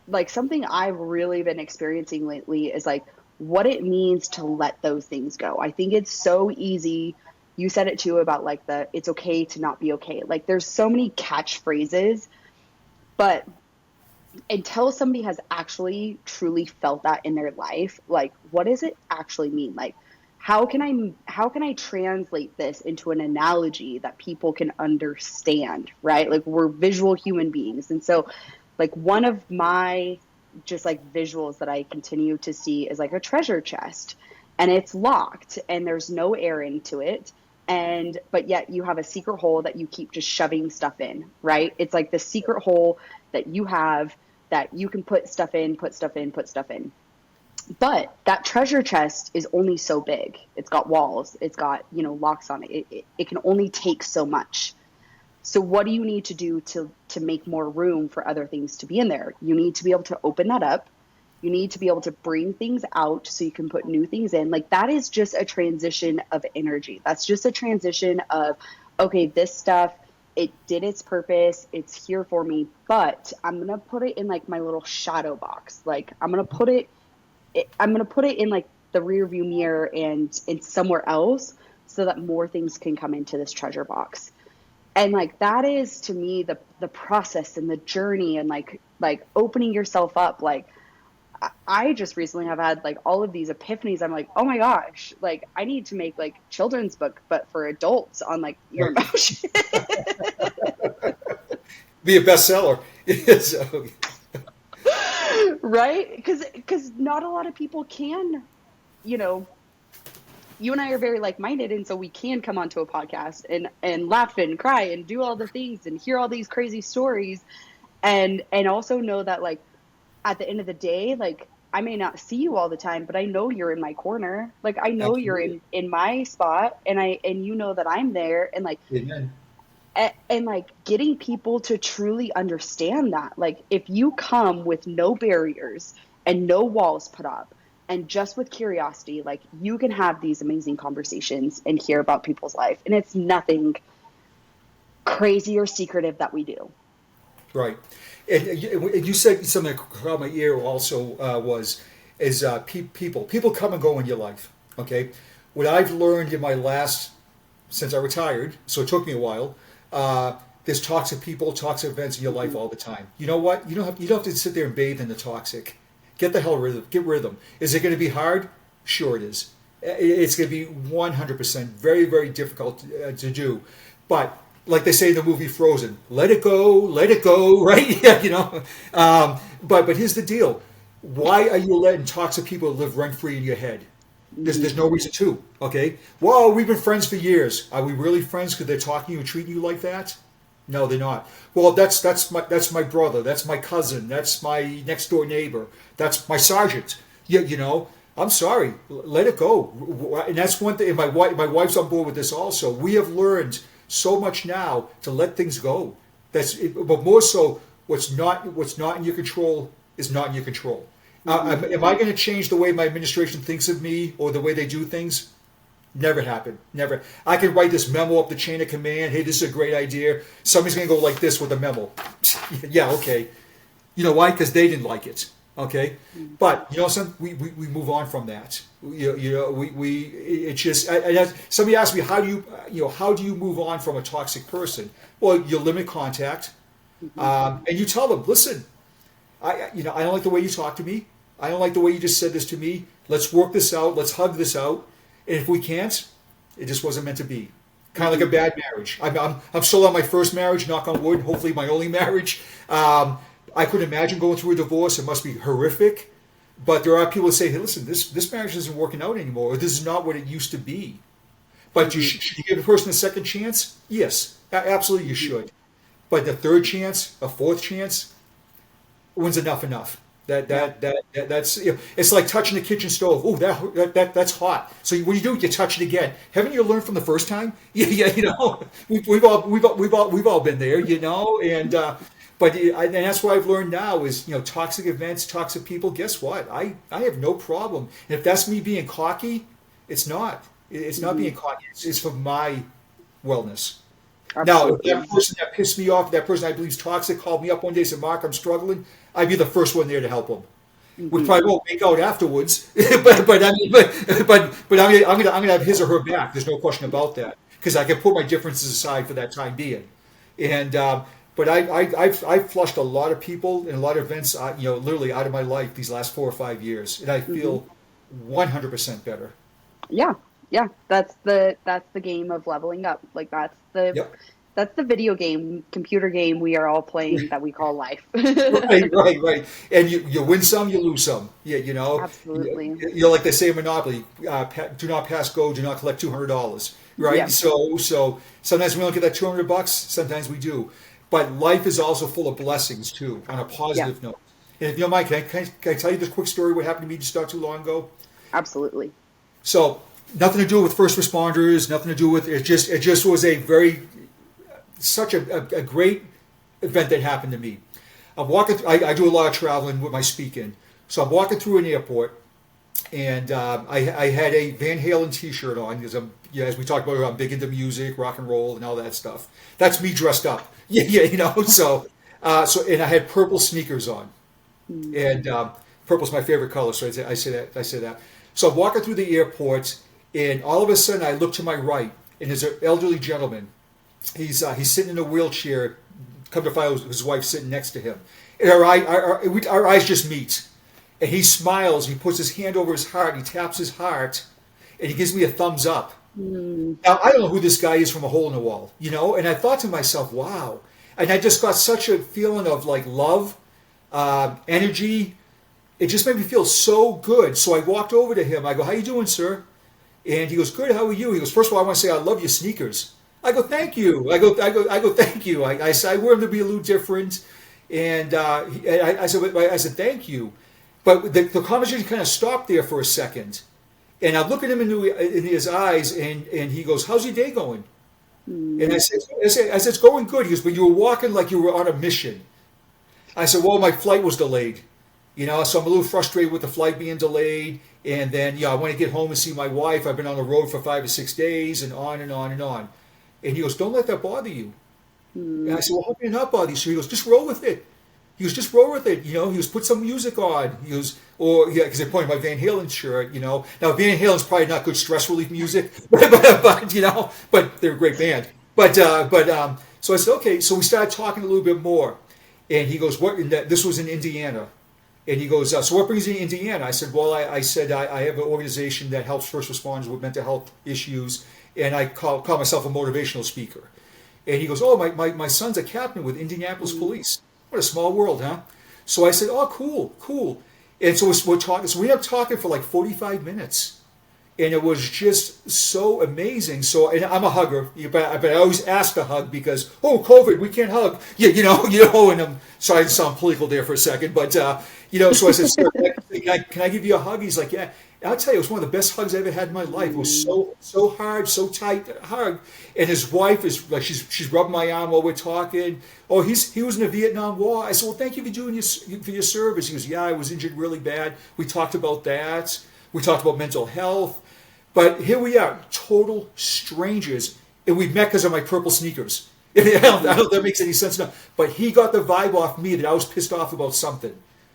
like, something I've really been experiencing lately is like what it means to let those things go. I think it's so easy. You said it too about like it's okay to not be okay. Like, there's so many catchphrases, but until somebody has actually truly felt that in their life, like, what does it actually mean? Like, how can I translate this into an analogy that people can understand, right? Like, we're visual human beings. And so, like, one of my just like visuals that I continue to see is like a treasure chest, and it's locked and there's no air into it. And but yet you have a secret hole that you keep just shoving stuff in, right? It's like the secret hole that you have that you can put stuff in, put stuff in, put stuff in. But that treasure chest is only so big. It's got walls, it's got, locks on it. It can only take so much. So what do you need to do to make more room for other things to be in there? You need to be able to open that up. You need to be able to bring things out so you can put new things in. Like, that is just a transition of energy. That's just a transition of, okay, this stuff, it did its purpose. It's here for me, but I'm going to put it in like my little shadow box. Like, I'm going to put it in like the rear view mirror and in somewhere else so that more things can come into this treasure box. And like, that is to me the process and the journey, and like opening yourself up. Like, I just recently have had like all of these epiphanies. I'm like, oh my gosh, like, I need to make like children's book but for adults on like your Right. emotions. Be a bestseller. So, Right, because not a lot of people can, you know you and I are very like-minded, and so we can come onto a podcast and laugh and cry and do all the things and hear all these crazy stories, and also know that, like, at the end of the day, like, I may not see you all the time, but I know you're in my corner. Like, I know you're absolutely. in my spot, and you know that I'm there, and like, Amen. and like, getting people to truly understand that, like, if you come with no barriers and no walls put up and just with curiosity, like, you can have these amazing conversations and hear about people's life, and it's nothing crazy or secretive that we do. Right. And you said something that caught my ear also people come and go in your life. Okay. What I've learned in my last since I retired, so it took me a while. There's toxic people, toxic events in your life all the time. You know what? You don't have to sit there and bathe in the toxic. Get the hell rid of them. Get rid of them. Is it going to be hard? Sure, it is. It's going to be 100% very, very difficult to do. But like they say in the movie Frozen, let it go, right? Yeah, but here's the deal: why are you letting toxic people live rent free in your head? There's no reason to. Okay. Well, we've been friends for years. Are we really friends because they're talking to you and treating you like that? No, they're not. Well, that's my brother. That's my cousin. That's my next door neighbor. That's my sergeant. I'm sorry. Let it go. And that's one thing. And my wife's on board with this also. We have learned so much now to let things go. But more so, what's not in your control is not in your control. Am I going to change the way my administration thinks of me or the way they do things? Never happened. Never. I can write this memo up the chain of command. Hey, this is a great idea. Somebody's going to go like this with a memo. Yeah, okay. You know why? Because they didn't like it. Okay. But something we move on from that. It's just. Somebody asked me how do you move on from a toxic person? Well, you limit contact, and you tell them, listen, I don't like the way you talk to me. I don't like the way you just said this to me. Let's work this out. Let's hug this out. And if we can't, it just wasn't meant to be. Kind of like a bad marriage. I'm still on my first marriage, knock on wood, hopefully my only marriage. I couldn't imagine going through a divorce. It must be horrific. But there are people that say, hey, listen, this marriage isn't working out anymore, or this is not what it used to be. But should you give a person a second chance? Yes, absolutely you should. But the third chance, a fourth chance, when's enough? That's it's like touching the kitchen stove. Oh, that's hot. So what do? You touch it again. Haven't you learned from the first time? Yeah. We've all been there, and that's what I've learned now is toxic events, toxic people. Guess what? I have no problem. And if that's me being cocky, it's not. It's not being cocky. It's for my wellness. Now, if that person that pissed me off, that person I believe is toxic, called me up one day and said, Mark, I'm struggling, I'd be the first one there to help him. We probably won't make out afterwards, but I'm gonna have his or her back. There's no question about that because I can put my differences aside for that time being. And but I've flushed a lot of people and a lot of events, literally out of my life these last 4 or 5 years, and I feel 100% better. Yeah, yeah. That's the game of leveling up. Like Yep. that's the video game, computer game we are all playing that we call life. Right. And you win some, you lose some. Yeah, Absolutely. Like they say in Monopoly, do not pass go, do not collect $200. Right. Yeah. So sometimes we don't get that $200. Sometimes we do. But life is also full of blessings too, on a positive note. And if you don't mind, can I tell you this quick story? What happened to me just not too long ago? Absolutely. So nothing to do with first responders. Nothing to do with it. Just was such a great event that happened to me. I'm walking. I do a lot of traveling with my speaking, so I'm walking through an airport, and I had a Van Halen T-shirt on because as we talked about, I'm big into music, rock and roll, and all that stuff. That's me dressed up. Yeah. So and I had purple sneakers on, and purple's my favorite color. So I say that. So I'm walking through the airport, and all of a sudden I look to my right, and there's an elderly gentleman. He's sitting in a wheelchair. Come to find out his wife sitting next to him. And our eyes just meet. And he smiles. He puts his hand over his heart. He taps his heart. And he gives me a thumbs up. Now, I don't know who this guy is from a hole in the wall. And I thought to myself, wow. And I just got such a feeling of like love, energy. It just made me feel so good. So I walked over to him. I go, how you doing, sir? And he goes, good, how are you? He goes, first of all, I want to say I love your sneakers. I go, thank you. I go, thank you. I wear them to be a little different, and I said, thank you. But the conversation kind of stopped there for a second, and I look at him in his eyes, and he goes, how's your day going? And I said, it's going good. He goes, but you were walking like you were on a mission. I said, well, my flight was delayed, so I'm a little frustrated with the flight being delayed, and then I want to get home and see my wife. I've been on the road for 5 or 6 days, and on and on and on. And he goes, don't let that bother you. And I Mm. said, well, how can you not bother you? So he goes, just roll with it. He goes, just roll with it. He goes, put some music on. He goes, or yeah, because they pointed my Van Halen shirt. Now Van Halen's probably not good stress relief music, but they're a great band. So I said, okay. So we started talking a little bit more, and he goes, what? And this was in Indiana, and he goes, so what brings you to Indiana? I said, well, I said I have an organization that helps first responders with mental health issues, and I call myself a motivational speaker. And he goes, oh, my son's a captain with Indianapolis Mm. Police. What a small world, huh? So I said, oh, cool, cool. And so we're talking. So we ended up talking for like 45 minutes. And it was just so amazing. So, and I'm a hugger, but I always ask to hug because, oh, COVID, we can't hug. Yeah, and I'm sorry to sound political there for a second, but, so I said, sir, can I give you a hug? He's like, yeah. And I'll tell you, it was one of the best hugs I ever had in my life. It was Mm. so hard, so tight hug. And his wife is like, she's rubbing my arm while we're talking. Oh, he was in the Vietnam War. I said, well, thank you for your service. He goes, yeah, I was injured really bad. We talked about that. We talked about mental health. But here we are, total strangers, and we met because of my purple sneakers. I don't know if that makes any sense now. But he got the vibe off me that I was pissed off about something.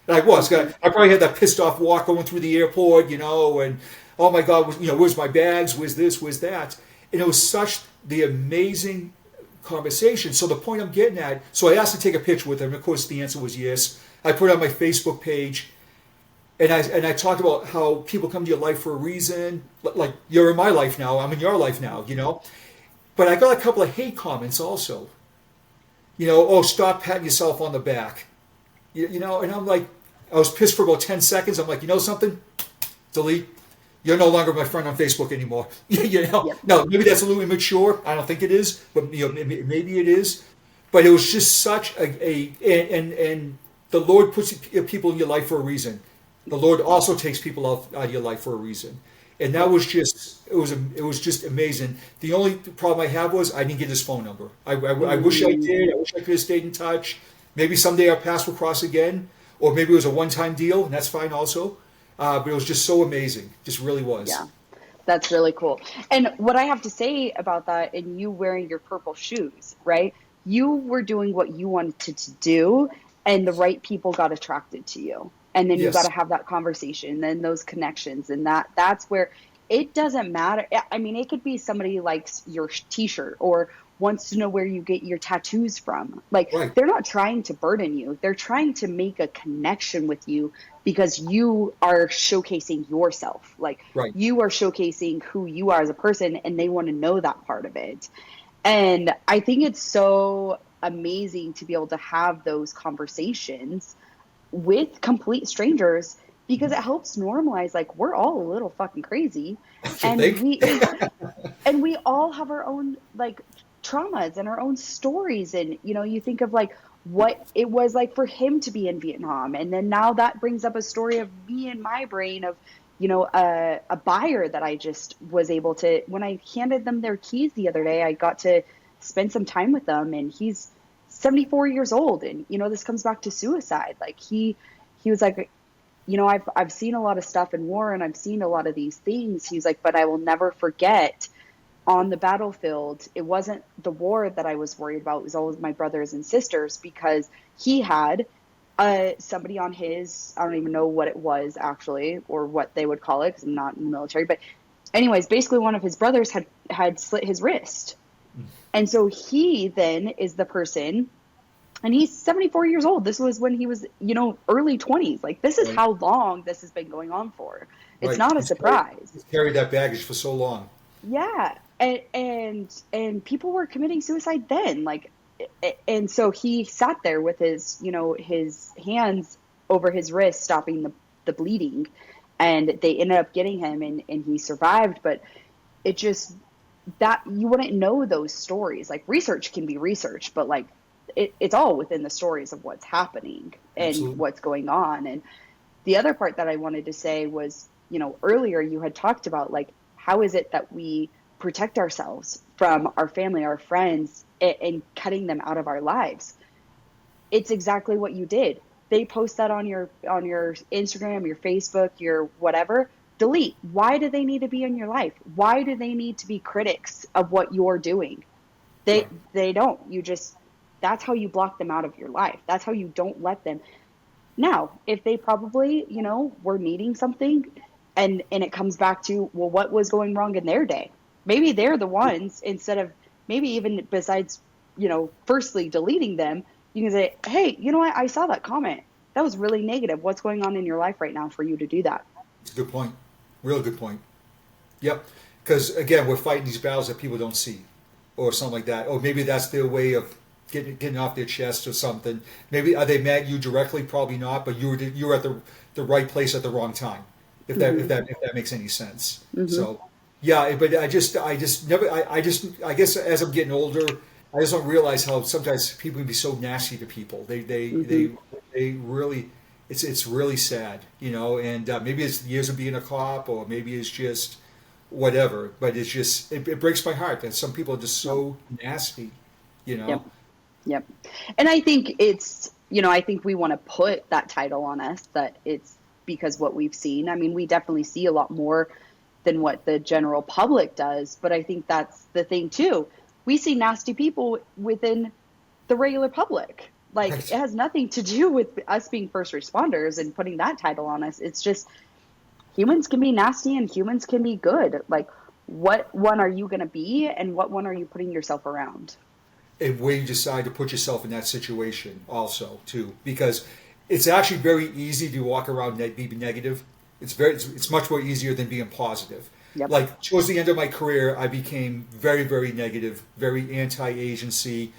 And I was. Mhm. I probably had that pissed off walk going through the airport, and oh my God, where's my bags? Where's this? Where's that? And it was such the amazing conversation. So the point I'm getting at, so I asked to take a picture with him. Of course, the answer was yes. I put it on my Facebook page, and I talked about how people come to your life for a reason. Like you're in my life now, I'm in your life now. But I got a couple of hate comments also. Oh, stop patting yourself on the back. And I'm like, I was pissed for about 10 seconds. I'm like, you know something? Delete. You're no longer my friend on Facebook anymore. Yep. No, maybe that's a little immature. I don't think it is, but maybe it is. But it was just such and the Lord puts people in your life for a reason. The Lord also takes people out of your life for a reason, and that Yep. was just it was just amazing. The only problem I have was I didn't get his phone number. I wish I Mm. did. I wish I could have stayed in touch. Maybe someday our paths will cross again, or maybe it was a one-time deal, and that's fine also. But it was just so amazing, just really was. Yeah. That's really cool. And what I have to say about that, and you wearing your purple shoes, right? You were doing what you wanted to do, and the right people got attracted to you. And then you got to Yes, have that conversation, then those connections, and that's where it doesn't matter. I mean, it could be somebody likes your t-shirt or wants to know where you get your tattoos from. Like, right, they're not trying to burden you. They're trying to make a connection with you because you are showcasing yourself. Like, right. you are showcasing who you are as a person, and they want to know that part of it. And I think it's so amazing to be able to have those conversations with complete strangers because it helps normalize, like, we're all a little fucking crazy, Don't you and think? we and we all have our own, like, traumas and our own stories. And you think of like what it was like for him to be in Vietnam, and then now that brings up a story of me in my brain of a buyer that I just was able to, when I handed them their keys the other day, I got to spend some time with them, and he's 74 years old. And this comes back to suicide. Like, he was like, I've seen a lot of stuff in war, and I've seen a lot of these things. He's like, but I will never forget on the battlefield, it wasn't the war that I was worried about. It was all of my brothers and sisters, because he had somebody on his, I don't even know what it was actually, or what they would call it, because I'm not in the military. But anyways, basically one of his brothers had slit his wrist. And so he then is the person, and he's 74 years old. This was when he was, early 20s. Like, this is Right, how long this has been going on for. It's right. not a Carried, surprise. he's carried that baggage for so long. Yeah. And people were committing suicide then. Like, and so he sat there with his hands over his wrist, stopping the bleeding, and they ended up getting him, and he survived. But it just, that you wouldn't know those stories. Like, research can be research, but like, it's all within the stories of what's happening and Absolutely. what's going on. And the other part that I wanted to say was, earlier you had talked about, like, how is it that we protect ourselves from our family, our friends, and cutting them out of our lives? It's exactly what you did. They post that on your Instagram, your Facebook, your whatever. Delete. Why do they need to be in your life? Why do they need to be critics of what you're doing? Right. They don't. You just that's how you block them out of your life. That's how you don't let them. Now, if they probably, were needing something, and it comes back to, well, what was going wrong in their day? Maybe they're the ones, instead of, maybe even besides, firstly deleting them, you can say, hey, you know what? I saw that comment. That was really negative. What's going on in your life right now for you to do that? It's a good point. Real good point. Yep. Because again, we're fighting these battles that people don't see, or something like that. Or maybe that's their way of getting off their chest or something. Maybe are they mad at you directly? Probably not. But you were at the right place at the wrong time. If that if Mm-hmm. that if that makes any sense. Mm-hmm. So yeah. But I just never. I guess as I'm getting older, I just don't realize how sometimes people can be so nasty to people. Mm-hmm. They really. It's really sad, and maybe it's years of being a cop, or maybe it's just whatever. But it's just it breaks my heart that some people are just Yep. so nasty, you Yep. know. Yep. And I think I think we want to put that title on us, that it's because what we've seen. I mean, we definitely see a lot more than what the general public does, but I think that's the thing too. We see nasty people within the regular public. Like, it Right. has nothing to do with us being first responders and putting that title on us. It's just humans can be nasty and humans can be good. Like, what one are you going to be, and what one are you putting yourself around? And where you decide to put yourself in that situation, also too, because it's actually very easy to walk around being negative. It's much more easier than being positive. Yep. Like towards the end of my career, I became very very negative, very anti-agency,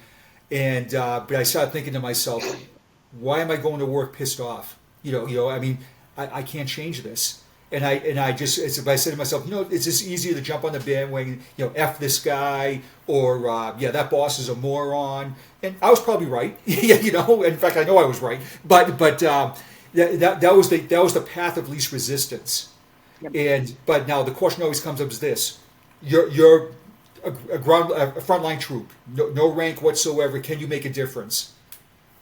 and but I started thinking to myself, why am I going to work pissed off? I mean, I can't change this. And I just, I said to myself, it's just easier to jump on the bandwagon, f this guy, or yeah, that boss is a moron. And I was probably right. Yeah, in fact, I know I was right. But that was the path of least resistance. Yep. But now the question always comes up is this: you're a frontline troop, no rank whatsoever. Can you make a difference?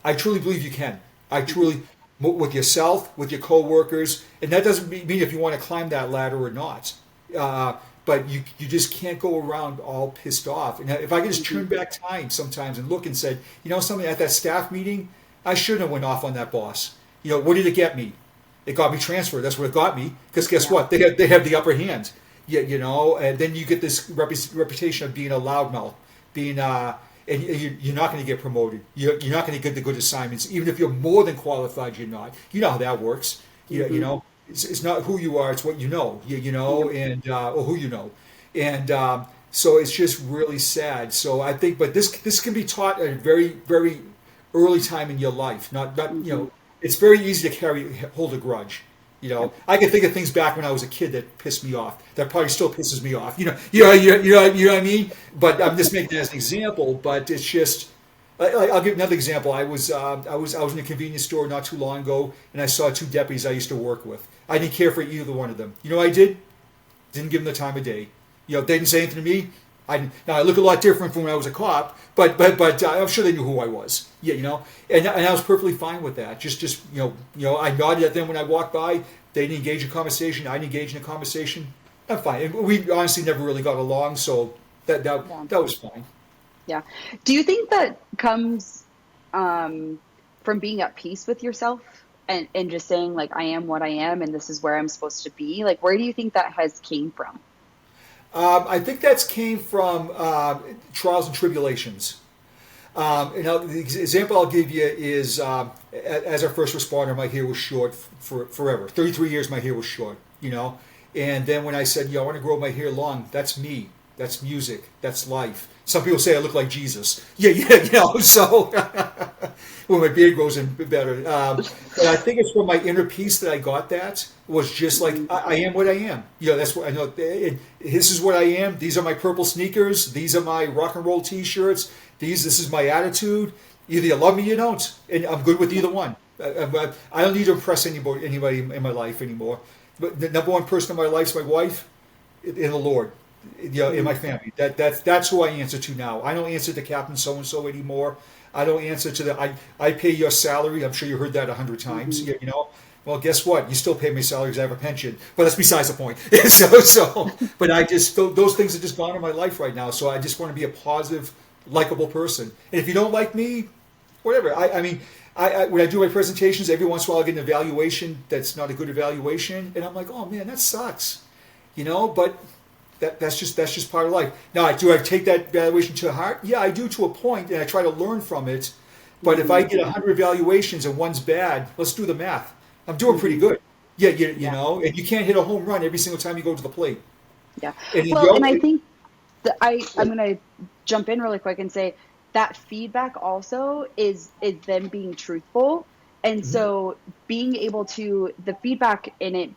I truly believe you can. I Mm-hmm. truly, with yourself, with your coworkers, and that doesn't mean if you want to climb that ladder or not. But you just can't go around all pissed off. And if I could just Mm-hmm. turn back time sometimes and look and said, something at that staff meeting, I shouldn't have went off on that boss. What did it get me? It got me transferred. That's what it got me. Because guess Yeah. what? They have the upper hand. Yeah, and then you get this reputation of being a loudmouth, being and you're not going to get promoted. You're not going to get the good assignments, even if you're more than qualified. You're not. You know how that works. You Mm-hmm. know, it's not who you are; it's what you know. Yep. And or who you know, and so it's just really sad. So I think, but this can be taught at a very very early time in your life. Not Mm-hmm. it's very easy to hold a grudge. Yep. I can think of things back when I was a kid that pissed me off. That probably still pisses me off. You know what I mean. But I'm just making it as an example. But it's just, I'll give another example. I was in a convenience store not too long ago, and I saw two deputies I used to work with. I didn't care for either one of them. You know what I did? Didn't give them the time of day. They didn't say anything to me. Now I look a lot different from when I was a cop, but I'm sure they knew who I was. Yeah, and I was perfectly fine with that. I nodded at them when I walked by. They didn't engage in conversation. I didn't engage in a conversation. I'm fine. And we honestly never really got along, so that that Yeah. that was fine. Yeah. Do you think that comes um, from being at peace with yourself, and just saying, like, I am what I am and this is where I'm supposed to be? Like, where do you think that has came from? I think that's came from trials and tribulations. The example I'll give you is as a first responder, my hair was short for forever. 33 years, my hair was short, And then when I said, I want to grow my hair long, that's me. That's music. That's life. Some people say I look like Jesus. Yeah, yeah, so when my beard grows in better. But I think it's from my inner peace that I got that. Was just like, Mm-hmm. I am what I am. That's what I know. This is what I am. These are my purple sneakers. These are my rock and roll T-shirts. This is my attitude. Either you love me, or you don't, and I'm good with either one. I don't need to impress anybody in my life anymore. But the number one person in my life is my wife, in the Lord, in Mm-hmm. my family. That's who I answer to now. I don't answer to Captain So and So anymore. I don't answer to I pay your salary. I'm sure you heard that 100 times. Mm-hmm. Well, guess what? You still pay my salary because I have a pension. But that's besides the point. So, but I just those things are just gone in my life right now. So I just want to be a positive likable person. And if you don't like me, whatever. I mean, when I do my presentations, every once in a while I get an evaluation that's not a good evaluation, and I'm like, oh man, that sucks, But that's just part of life. Now, do I take that evaluation to heart? Yeah, I do to a point, and I try to learn from it. But if I get 100 evaluations and one's bad, let's do the math. I'm doing pretty good. Yeah, Yeah. and you can't hit a home run every single time you go to the plate. Yeah. And in Well, and yoga, I think that I'm going to jump in really quick and say that feedback also is them being truthful. And Mhm. so being able to the feedback in it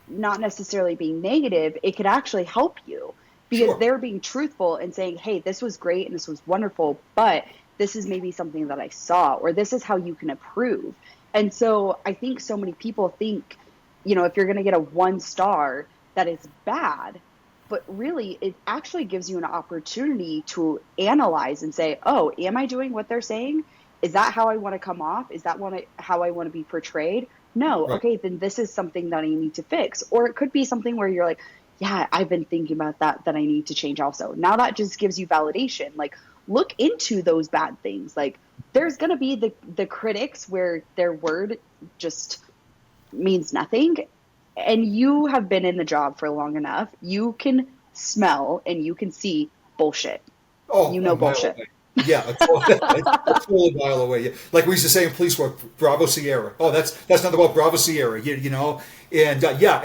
not necessarily being negative, it could actually help you because Sure, they're being truthful and saying, "Hey, this was great and this was wonderful, but this is maybe something that I saw or this is how you can improve." And so I think so many people think, if you're going to get a 1 star that is bad, but really it actually gives you an opportunity to analyze and say, oh, am I doing what they're saying? Is that how I want to come off? Is that how I want to be portrayed? No. right. Okay, then this is something that I need to fix. Or it could be something where you're like, yeah, I've been thinking about that I need to change also. Now that just gives you validation. Like, look into those bad things. Like, there's going to be the critics where their word just means nothing, and you have been in the job for long enough, you can smell and you can see bullshit. Oh, You a know mile bullshit. away. Yeah, a total mile away. Yeah. Like we used to say in police work, Bravo Sierra. Oh, that's not about Bravo Sierra. And yeah,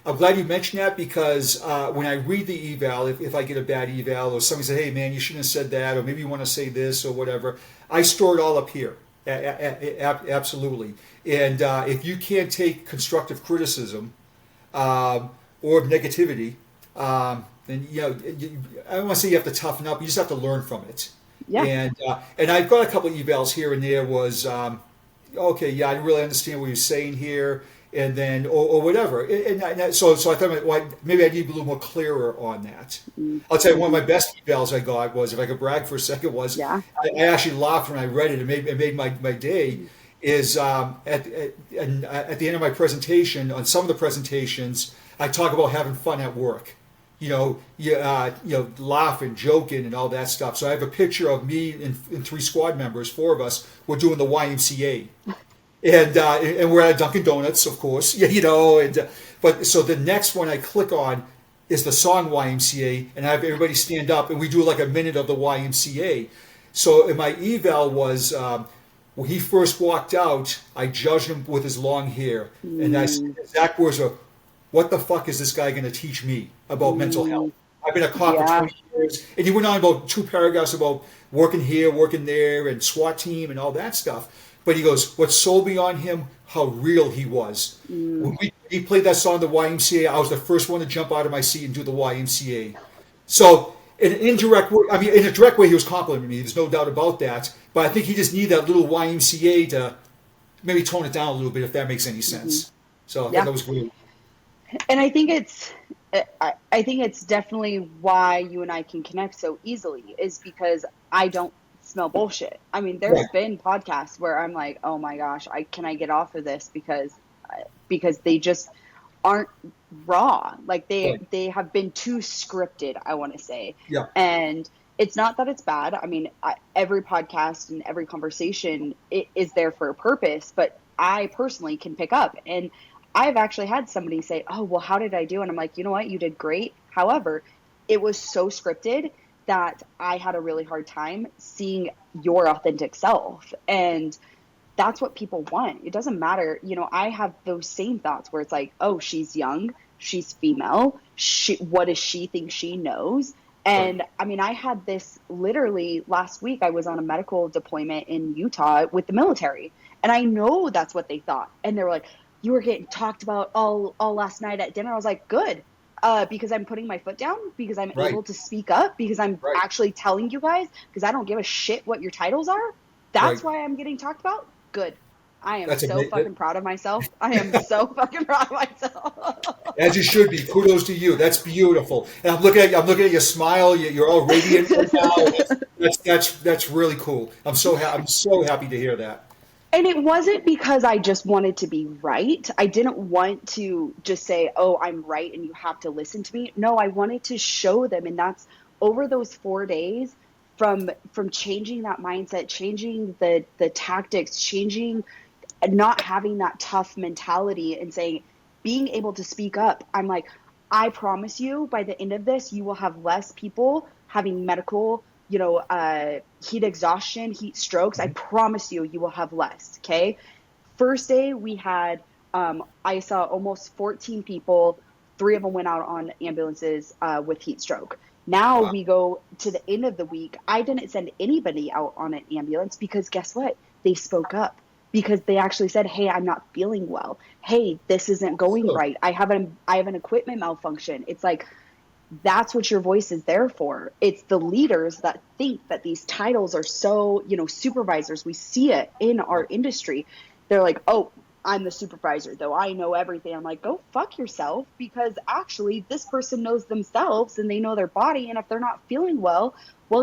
I'm glad you mentioned that because when I read the eval, if I get a bad eval or somebody says, "Hey, man, you shouldn't have said that," or maybe you want to say this or whatever, I store it all up here. Absolutely. And if you can't take constructive criticism or negativity, then I don't want to say you have to toughen up. You just have to learn from it. Yeah. And I've got a couple of evals here and there. Was okay, yeah, I didn't really understand what you're saying here, and then or whatever. So I thought well, maybe I need to be a little more clearer on that. I'll tell you, one of my Mm-hmm. best evals I got was, if I could brag for a second, was Yeah. I actually laughed when I read it. It made my day. Is at the end of my presentation, on some of the presentations, I talk about having fun at work. Laughing, joking, and all that stuff. So I have a picture of me and 3 squad members, 4 of us. We're doing the YMCA, and we're at Dunkin' Donuts, of course. Yeah, but so the next one I click on is the song YMCA, and I have everybody stand up, and we do like a minute of the YMCA. So in my eval was. When he first walked out, I judged him with his long hair, and I said, Mm, exact words are, "What the fuck is this guy going to teach me about mental health? mm, I've been a cop for yeah. 20 years." And he went on about 2 paragraphs about working here, working there, and SWAT team and all that stuff. But he goes, what sold me on him, how real he was. Mm, He played that song, the YMCA, I was the first one to jump out of my seat and do the YMCA. So in an indirect way, I mean, in a direct way, he was complimenting me. There's no doubt about that. But I think he just needed that little YMCA to maybe tone it down a little bit, if that makes any hmm. sense. So I thought Yeah. that was great. And I think I think it's definitely why you and I can connect so easily is because I don't smell bullshit. I mean, there's Right, been podcasts where I'm like, oh my gosh, I get off of this because they just aren't raw. Like right. they have been too scripted, I want to say. Yeah, And it's not that it's bad. I mean, every podcast and every conversation is there for a purpose, but I personally can pick up. And I've actually had somebody say, "Oh, well, how did I do?" And I'm like, "You know what? You did great. However, it was so scripted that I had a really hard time seeing your authentic self." And that's what people want. It doesn't matter. I have those same thoughts where it's like, oh, she's young, she's female. What does she think she knows? right. And I mean, I had this literally last week. I was on a medical deployment in Utah with the military, and I know that's what they thought. And they were like, "You were getting talked about all last night at dinner." I was like, "Good." Because I'm putting my foot down, because I'm Right, able to speak up, because I'm right, actually telling you guys, because I don't give a shit what your titles are. right. That's why I'm getting talked about. Good. I am That's so amazing. fucking proud of myself. I am so fucking proud of myself. As you should be. Kudos to you. That's beautiful. And I'm looking at your smile. You're all radiant right now. That's really cool. I'm so happy to hear that. And it wasn't because I just wanted to be right. I didn't want to just say, oh, I'm right and you have to listen to me. No, I wanted to show them. And that's over those 4 days. from changing that mindset, changing the tactics, changing, not having that tough mentality and saying, being able to speak up. I'm like, I promise you, by the end of this, you will have less people having medical, heat exhaustion, heat strokes. I promise you, you will have less. Okay. First day we had, I saw almost 14 people. Three of them went out on ambulances with heat stroke. Now Wow. we go to the end of the week. I didn't send anybody out on an ambulance because guess what? They spoke up because they actually said, "Hey, I'm not feeling well. Hey, this isn't going Good. right. I have an equipment malfunction." It's like, that's what your voice is there for. It's the leaders that think that these titles are so, supervisors. We see it in our industry. They're like, "Oh, I'm the supervisor, though I know everything." I'm like, go fuck yourself, because actually this person knows themselves and they know their body. And if they're not feeling well,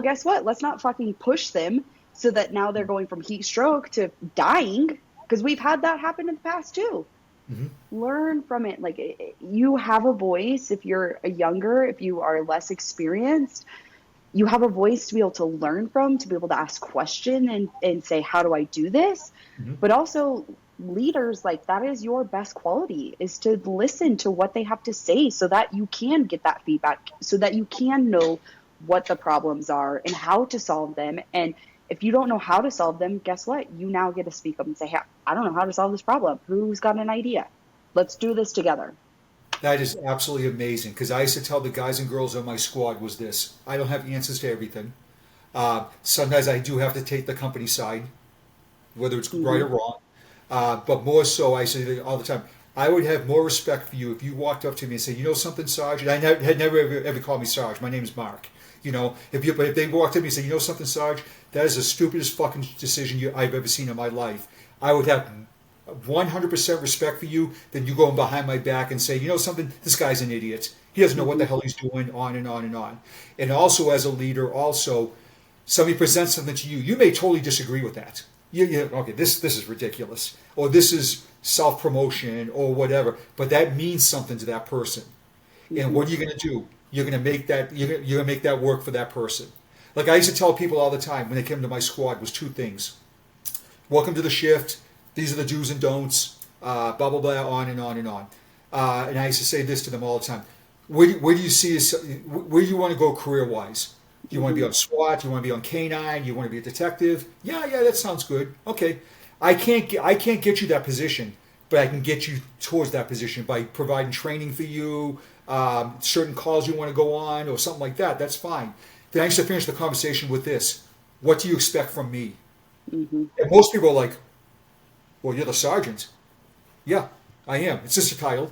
guess what? Let's not fucking push them so that now they're going from heat stroke to dying, because we've had that happen in the past too. Mhm. Learn from it. Like, you have a voice. If you're a younger, if you are less experienced, you have a voice to be able to learn from, to be able to ask question and say, how do I do this? Mhm. But also, leaders, like, that is your best quality, is to listen to what they have to say so that you can get that feedback, so that you can know what the problems are and how to solve them. And if you don't know how to solve them, guess what? You now get to speak up and say, "Hey, I don't know how to solve this problem. Who's got an idea? Let's do this together." That is absolutely amazing because I used to tell the guys and girls on my squad was this: I don't have answers to everything. Sometimes I do have to take the company side, whether it's right Mm-hmm. or wrong. But more so, I say all the time, I would have more respect for you if you walked up to me and said, "You know something, Sarge?" And had never ever called me Sarge. My name is Mark. If they walked up to me and said, "You know something, Sarge? That is the stupidest fucking decision I've ever seen in my life," I would have 100% respect for you. Then you going behind my back and say, "You know something? This guy's an idiot. He doesn't know what Mm-hmm. the hell he's doing." On and on and on. And also, as a leader, also somebody presents something to you, you may totally disagree with that. Okay, this is ridiculous, or this is self promotion, or whatever. But that means something to that person. And Mm-hmm. what are you going to do? You're going to make that work for that person. Like I used to tell people all the time when they came to my squad was two things: welcome to the shift. These are the do's and don'ts. Blah blah blah. On and on and on. And I used to say this to them all the time: where do you see this? Where do you want to go career wise? Do you want to be Mm-hmm. on SWAT? Do you want to be on K9? Do you want to be a detective? Yeah, yeah, that sounds good. Okay, I can't get you that position, but I can get you towards that position by providing training for you, certain calls you want to go on, or something like that. That's fine. Then I used to finish the conversation with this: what do you expect from me? Mm-hmm. And most people are like, well, you're the sergeant. Yeah, I am. It's just a title.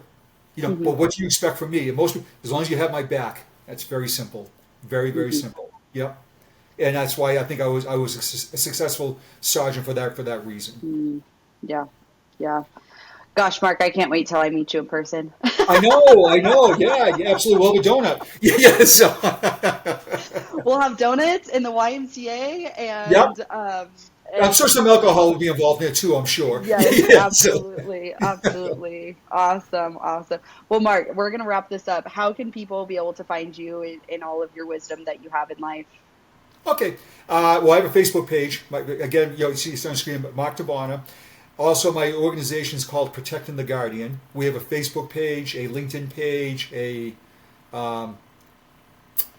Mm-hmm. But what do you expect from me? And most people, as long as you have my back, that's very simple. Very, very Mm-hmm. simple. Yep. And that's why I think I was a successful sergeant for that reason. Mm. Yeah. Yeah. Gosh, Mark, I can't wait till I meet you in person. I know. Yeah, yeah, absolutely. Well, the donut. Yeah, yeah. So, We'll have donuts in the YMCA, yep. I'm and sure some alcohol will be involved in it too. I'm sure. Yeah, yes, yeah. So, absolutely, absolutely, awesome, awesome. Well, Mark, we're gonna wrap this up. How can people be able to find you in all of your wisdom that you have in life? okay. Well, I have a Facebook page. Again, you see it's on screen, Mark Tabana. Also, my organization is called Protecting the Guardian. We have a Facebook page, a LinkedIn page, a um,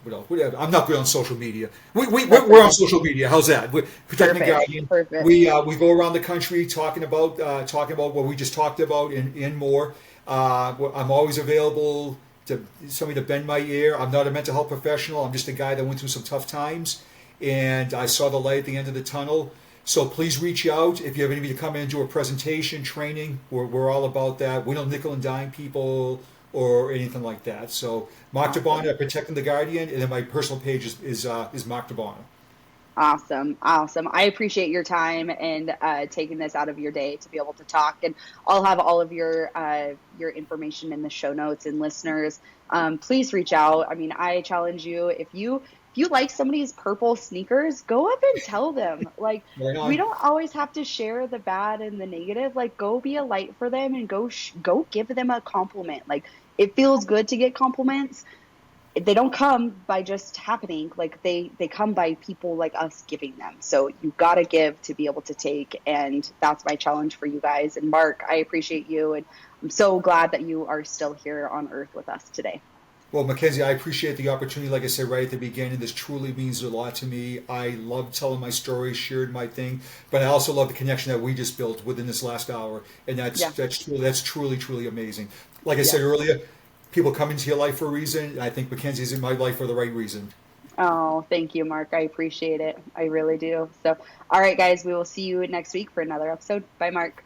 what else? I'm not good on social media. That's We're on okay. social media. How's that? We're Protecting the Perfect, Guardian. perfect. We go around the country talking about what we just talked about and more. I'm always available to somebody to bend my ear. I'm not a mental health professional. I'm just a guy that went through some tough times, and I saw the light at the end of the tunnel. So please reach out if you have anybody to come in and do a presentation, training. We're all about that. We don't nickel and dime people or anything like that. So Mark Awesome. DeBona, Protecting the Guardian, and then my personal page is Mark DeBona. Awesome. Awesome. I appreciate your time and taking this out of your day to be able to talk. And I'll have all of your information in the show notes. And listeners, please reach out. I mean, I challenge you, if you like somebody's purple sneakers, go up and tell them. Like, Right we on. don't always have to share the bad and the negative. Like, go be a light for them and go give them a compliment. Like, it feels good to get compliments. they don't come by just happening. Like they come by people like us giving them. So you got to give to be able to take, and that's my challenge for you guys. And Mark, I appreciate you, and I'm so glad that you are still here on earth with us today. Well, Mackenzie, I appreciate the opportunity. Like I said right at the beginning, this truly means a lot to me. I love telling my story, shared my thing, but I also love the connection that we just built within this last hour, and Yeah. that's truly truly amazing. Like I said Yes. earlier, people come into your life for a reason, and I think Mackenzie's in my life for the right reason. Oh, thank you, Mark. I appreciate it. I really do. So, all right, guys, we will see you next week for another episode. Bye, Mark.